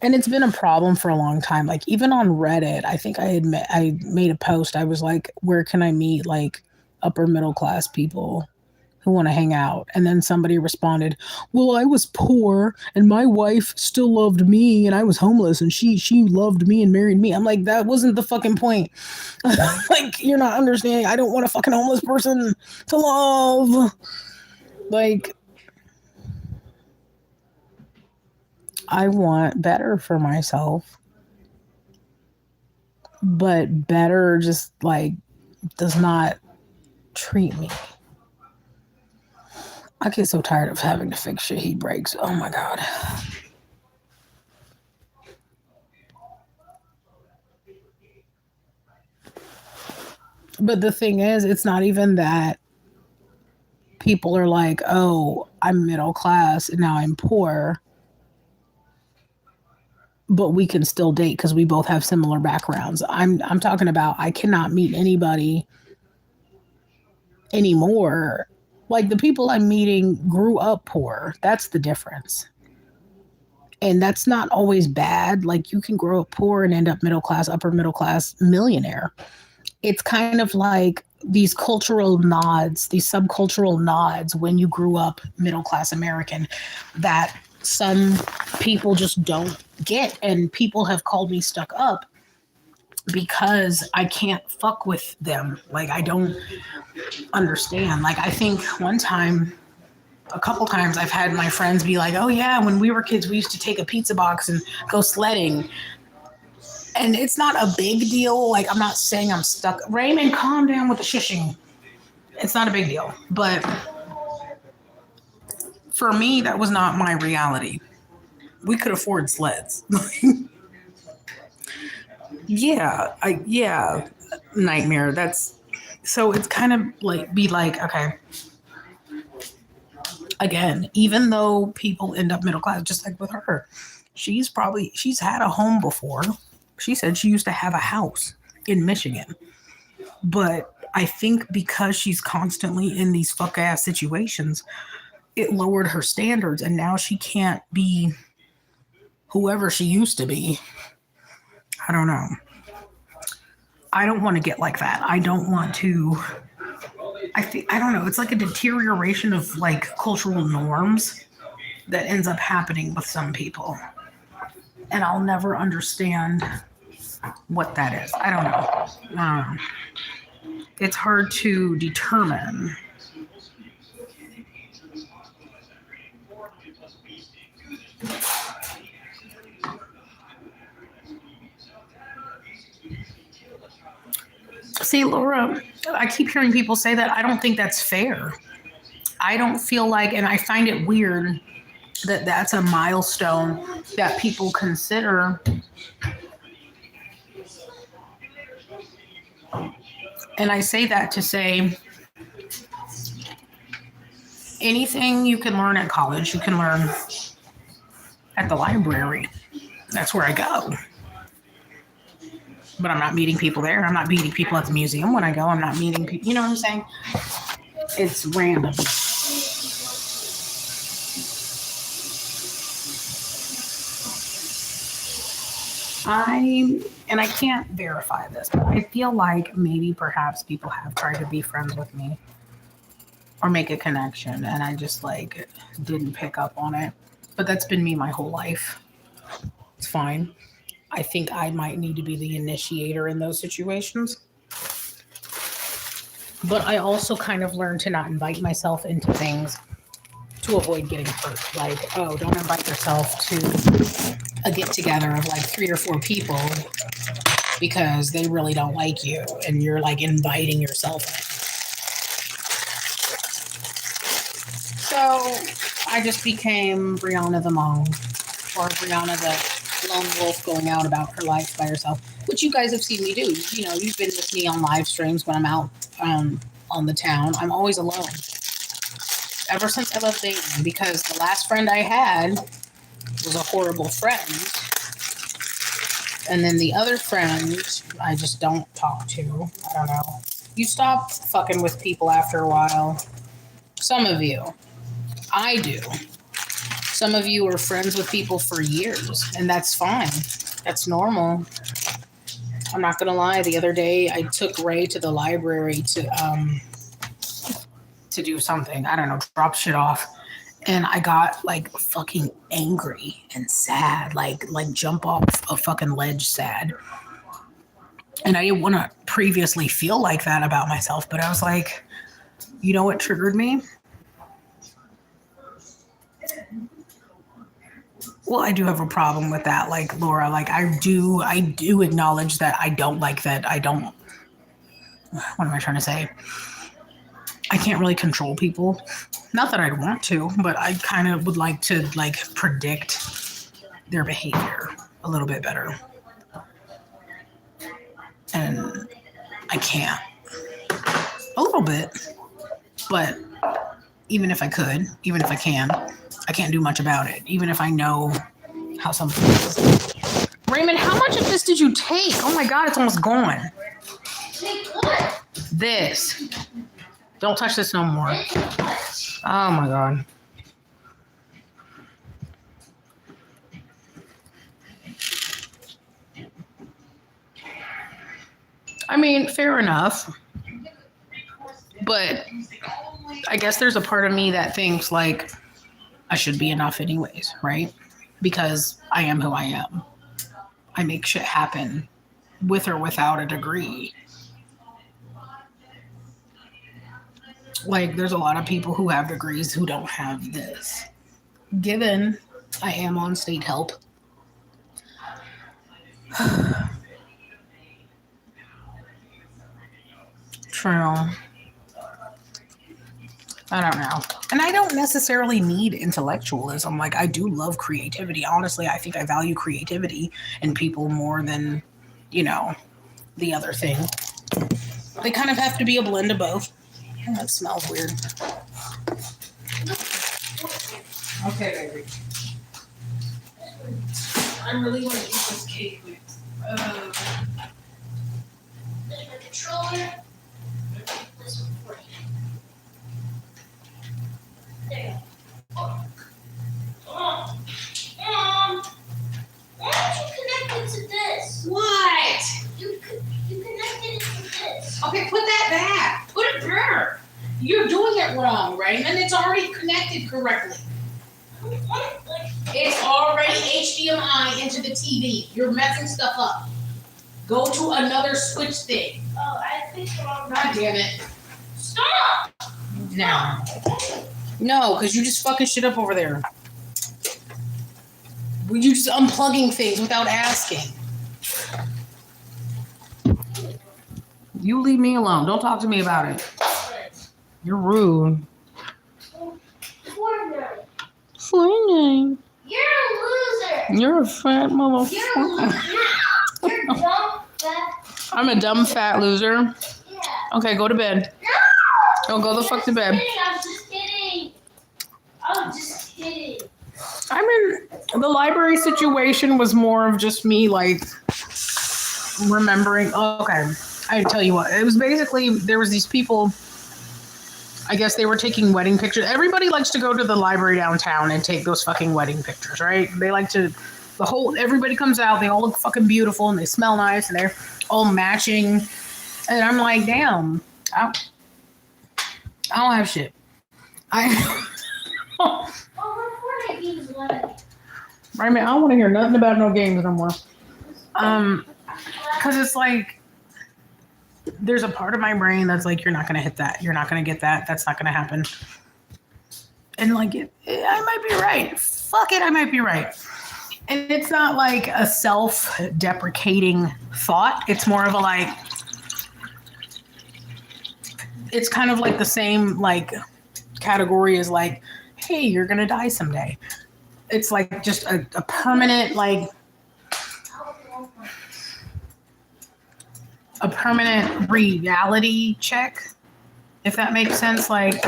And it's been a problem for a long time. Like, even on Reddit, I think I made a post. I was like, where can I meet like upper middle class people who want to hang out? And then somebody responded, well, I was poor and my wife still loved me, and I was homeless and she loved me and married me. I'm like, that wasn't the fucking point. Like, you're not understanding. I don't want a fucking homeless person to love. Like, I want better for myself, but better just like does not treat me. I get so tired of having to fix shit he breaks. Oh my God. But the thing is, it's not even that people are like, oh, I'm middle class and now I'm poor, but we can still date because we both have similar backgrounds. I'm talking about, I cannot meet anybody anymore. Like, the people I'm meeting grew up poor. That's the difference. And that's not always bad. Like, you can grow up poor and end up middle class, upper middle class, millionaire. It's kind of like these cultural nods, these subcultural nods when you grew up middle class American that some people just don't get. And people have called me stuck up because I can't fuck with them. Like, I don't understand. Like, I think one time, a couple times, I've had my friends be like, oh, yeah, when we were kids, we used to take a pizza box and go sledding. And it's not a big deal. Like, I'm not saying I'm stuck. Raymond, calm down with the shushing. It's not a big deal. But for me, that was not my reality. We could afford sleds. Yeah, nightmare. That's so it's kind of like be like, okay, again, even though people end up middle class, just like with her, she's had a home before. She said she used to have a house in Michigan. But I think because she's constantly in these fuck ass situations, it lowered her standards and now she can't be whoever she used to be. I don't know. I don't want to get like that. I don't want to. I don't know. It's like a deterioration of like cultural norms that ends up happening with some people. And I'll never understand what that is. I don't know. It's hard to determine. See, Laura, I keep hearing people say that. I don't think that's fair. I don't feel like, and I find it weird that that's a milestone that people consider. And I say that to say anything you can learn at college, you can learn at the library. That's where I go. But I'm not meeting people there. I'm not meeting people at the museum when I go. I'm not meeting people. You know what I'm saying? It's random. I can't verify this, but I feel like maybe perhaps people have tried to be friends with me or make a connection, and I just like didn't pick up on it. But that's been me my whole life. It's fine. I think I might need to be the initiator in those situations. But I also kind of learned to not invite myself into things to avoid getting hurt. Like, oh, don't invite yourself to a get together of like 3 or 4 people because they really don't like you and you're like inviting yourself in. So I just became Brianna the mom, or Brianna the lone wolf going out about her life by herself, which you guys have seen me do. You know, you've been with me on live streams when I'm out on the town. I'm always alone. Ever since I left dating, because the last friend I had was a horrible friend. And then the other friend I just don't talk to. I don't know. You stop fucking with people after a while. Some of you. I do. Some of you are friends with people for years, and that's fine. That's normal. I'm not gonna lie. The other day, I took Ray to the library to do something. I don't know, drop shit off. And I got like fucking angry and sad, like jump off a fucking ledge sad. And I didn't want to previously feel like that about myself, but I was like, you know what triggered me? Well, I do have a problem with that. Like, Laura, like I do acknowledge that I don't like that. What am I trying to say? I can't really control people. Not that I'd want to, but I kind of would like to like predict their behavior a little bit better. And I can't. A little bit. But even if I could, even if I can, I can't do much about it. Even if I know how something is. Raymond, how much of this did you take? Oh my God, it's almost gone. Take what? This. Don't touch this no more. Oh my God. I mean, fair enough. But I guess there's a part of me that thinks like I should be enough anyways, right? Because I am who I am. I make shit happen with or without a degree. Like, there's a lot of people who have degrees who don't have this. Given I am on state help. True. I don't know. And I don't necessarily need intellectualism. Like, I do love creativity. Honestly, I think I value creativity in people more than, you know, the other thing. They kind of have to be a blend of both. Oh, that smells weird. Okay, baby. I really want to eat this cake mix. There's my controller. This one for you. There you go. Why don't you connect it to this? What? You connected it to this. Okay, put that back. Put it there. You're doing it wrong, right? And it's already connected correctly. It's already HDMI into the TV. You're messing stuff up. Go to another switch thing. Oh, I think wrong. God damn it. Stop! No. No, because you just fucking shit up over there. You just unplugging things without asking. You leave me alone. Don't talk to me about it. You're rude. Fortnite. Fortnite. You're a loser. You're a fat You're a motherfucker. loser. You're dumb, fat. I'm a dumb fat loser. Yeah. Okay, go to bed. No! Oh, go the fuck to bed. I was just kidding. I was just kidding. I mean, the library situation was more of just me, like, remembering. Oh, okay, I tell you what. It was basically, there was these people, I guess they were taking wedding pictures. Everybody likes to go to the library downtown and take those fucking wedding pictures, right? They like to, everybody comes out, they all look fucking beautiful and they smell nice and they're all matching. And I'm like, damn, I don't have shit. Oh, my Fortnite game is one. I mean, I don't want to hear nothing about no games no more. Because it's like, there's a part of my brain that's like, you're not going to hit that. You're not going to get that. That's not going to happen. And like, I might be right. Fuck it, I might be right. And it's not like a self-deprecating thought. It's more of a like, it's kind of like the same like category as like, hey, you're going to die someday. It's like just a permanent, like, a permanent reality check, if that makes sense. Like,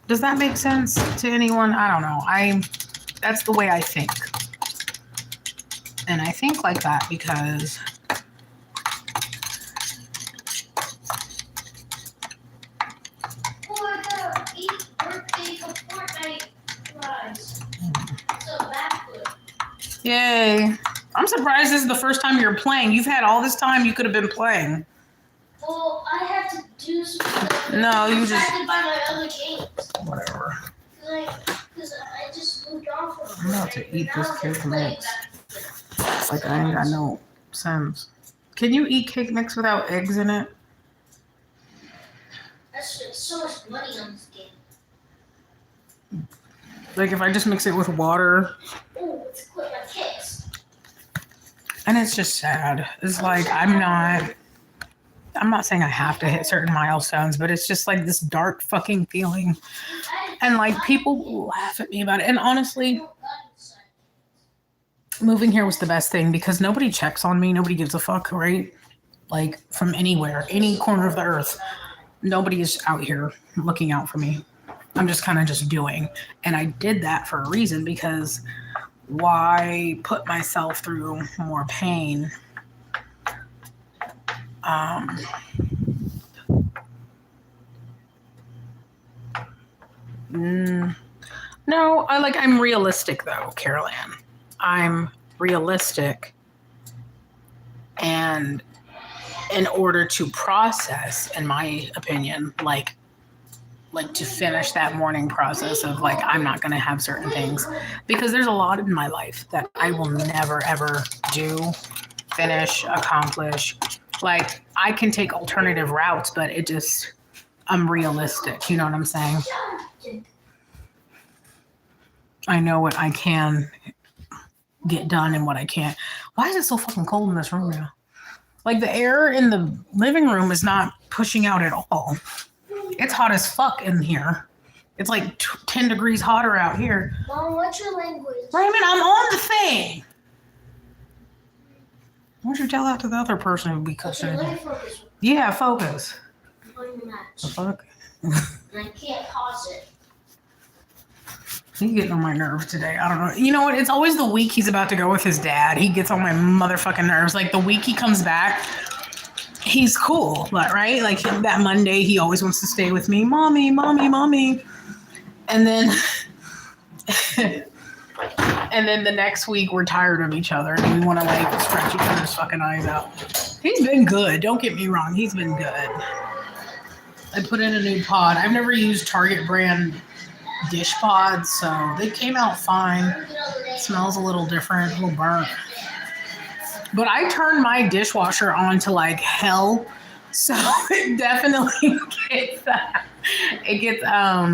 does that make sense to anyone? I don't know. That's the way I think. And I think like that because Oh, I got an 8th birthday for Fortnite prize. So that's good. yay. I'm surprised this is the first time you're playing. You've had all this time you could have been playing. Well, I had to do some stuff. No, you I just, had to buy my other games. whatever. Because I just moved on from I'm about to eat this cake mix. Like, I ain't got no sense. Can you eat cake mix without eggs in it? That's just so much money on this game. Like, if I just mix it with water? Oh, it's quit my kicks. And it's just sad. It's like, I'm not saying I have to hit certain milestones, but it's just like this dark fucking feeling. And like, people laugh at me about it. And honestly, moving here was the best thing because nobody checks on me. Nobody gives a fuck, right? Like, from anywhere, any corner of the earth. Nobody is out here looking out for me. I'm just kind of just doing. And I did that for a reason because why put myself through more pain? No, I'm realistic though, Carol Ann. I'm realistic. And in order to process, in my opinion, like to finish that morning process of like, I'm not going to have certain things, because there's a lot in my life that I will never, ever do, finish, accomplish. Like, I can take alternative routes, but it just, I'm realistic. You know what I'm saying? I know what I can get done and what I can't. Why is it so fucking cold in this room now? Like, the air in the living room is not pushing out at all. It's hot as fuck in here. It's like 10 degrees hotter out here. Mom, what's your language? Raymond, I'm on the thing. Why don't you tell that to the other person who'd be Okay, cussing? let me focus. Yeah, focus. I'm playing the match. The fuck? And I can't pause it. He's getting on my nerves today. I don't know. You know what? It's always the week he's about to go with his dad. He gets on my motherfucking nerves. Like, the week he comes back, he's cool, but right? Like, that Monday, he always wants to stay with me. Mommy, mommy, mommy. And then, and then the next week, we're tired of each other and we want to like stretch each other's fucking eyes out. He's been good. Don't get me wrong. He's been good. I put in a new pod. I've never used Target brand dish pods, so they came out fine. It smells a little different, a little burnt. But I turned my dishwasher on to like hell, so it definitely gets it gets hot.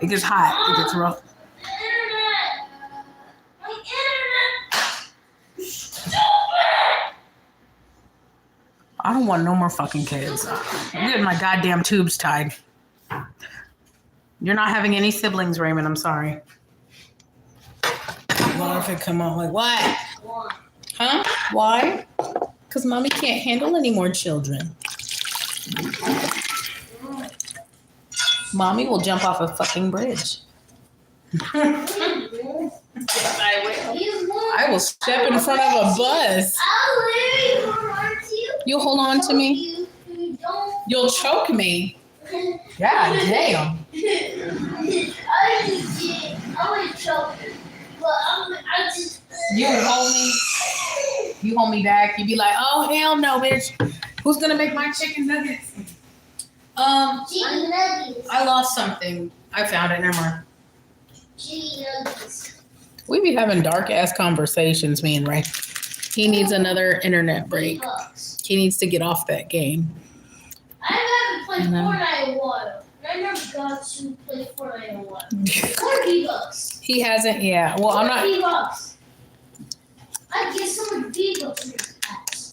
It gets rough. Internet! My internet! Stupid! I don't want no more fucking kids. I'm getting my goddamn tubes tied. You're not having any siblings, Raymond. I'm sorry. What if it come out like what? One. Huh? Why? Because mommy can't handle any more children. Mommy will jump off a fucking bridge. I will step in front of a bus. You'll hold on to me? You'll choke me. God damn. You would hold me. You hold me back. You'd be like, oh hell no, bitch. Who's gonna make my chicken nuggets? I lost something. I found it. Never mind. We be having dark ass conversations, me and Ray. He needs another internet break. He needs to get off that game. I haven't played Fortnite in a while. I never got to play Fortnite in a while. Or V-Bucks. He hasn't, yeah. Well, I'm not. V-Bucks. I get some V-Bucks in this packs.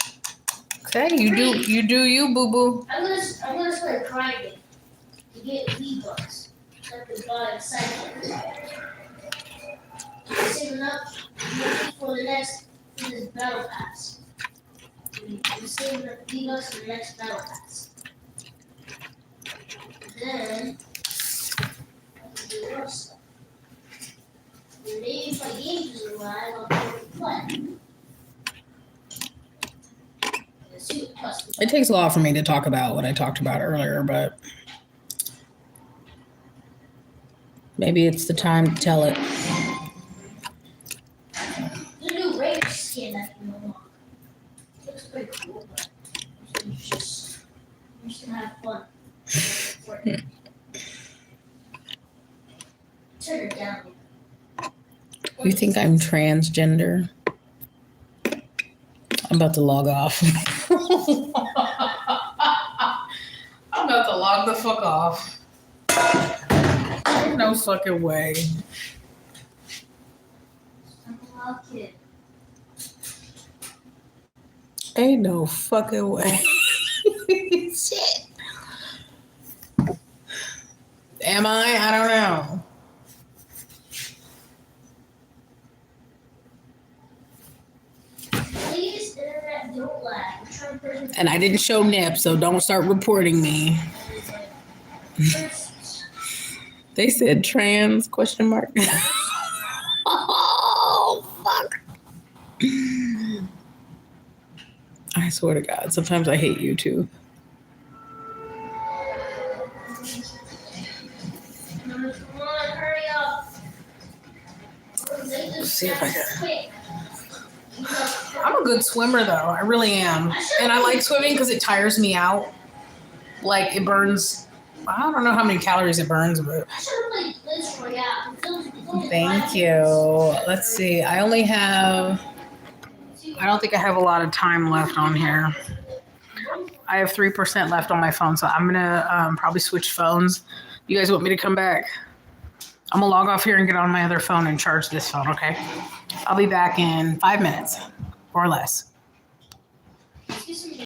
Okay, you do, boo boo. I'm gonna start grinding to get V-Bucks. So I can buy a cycle. I'm saving up for this battle pass. I'm saving up V-Bucks for the next battle pass. Then I can do more stuff. And maybe if my games is alive, I'll be able to play. It takes a lot for me to talk about what I talked about earlier, but maybe it's the time to tell it. The new Raider skin that you know. Looks pretty cool, but I'm just gonna have fun. Turn it down. You think I'm transgender? I'm about to log off. I'm about to log the fuck off. There's no fucking way. I'm a wild kid. Ain't no fucking way. Shit. Am I? I don't know. Please, internet, don't lag. I'm trying to And I didn't show Nip, so don't start reporting me. They said trans, question mark. Oh, fuck. I swear to God, sometimes I hate you too. Come on, hurry up. See if I can. Quick. I'm a good swimmer though. I really am. And I like swimming because it tires me out. Like it burns. I don't know how many calories it burns, but thank you. Let's see. I don't think I have a lot of time left on here. I have 3% left on my phone, so I'm gonna probably switch phones. You guys want me to come back? I'm gonna log off here and get on my other phone and charge this phone, okay? I'll be back in 5 minutes or less.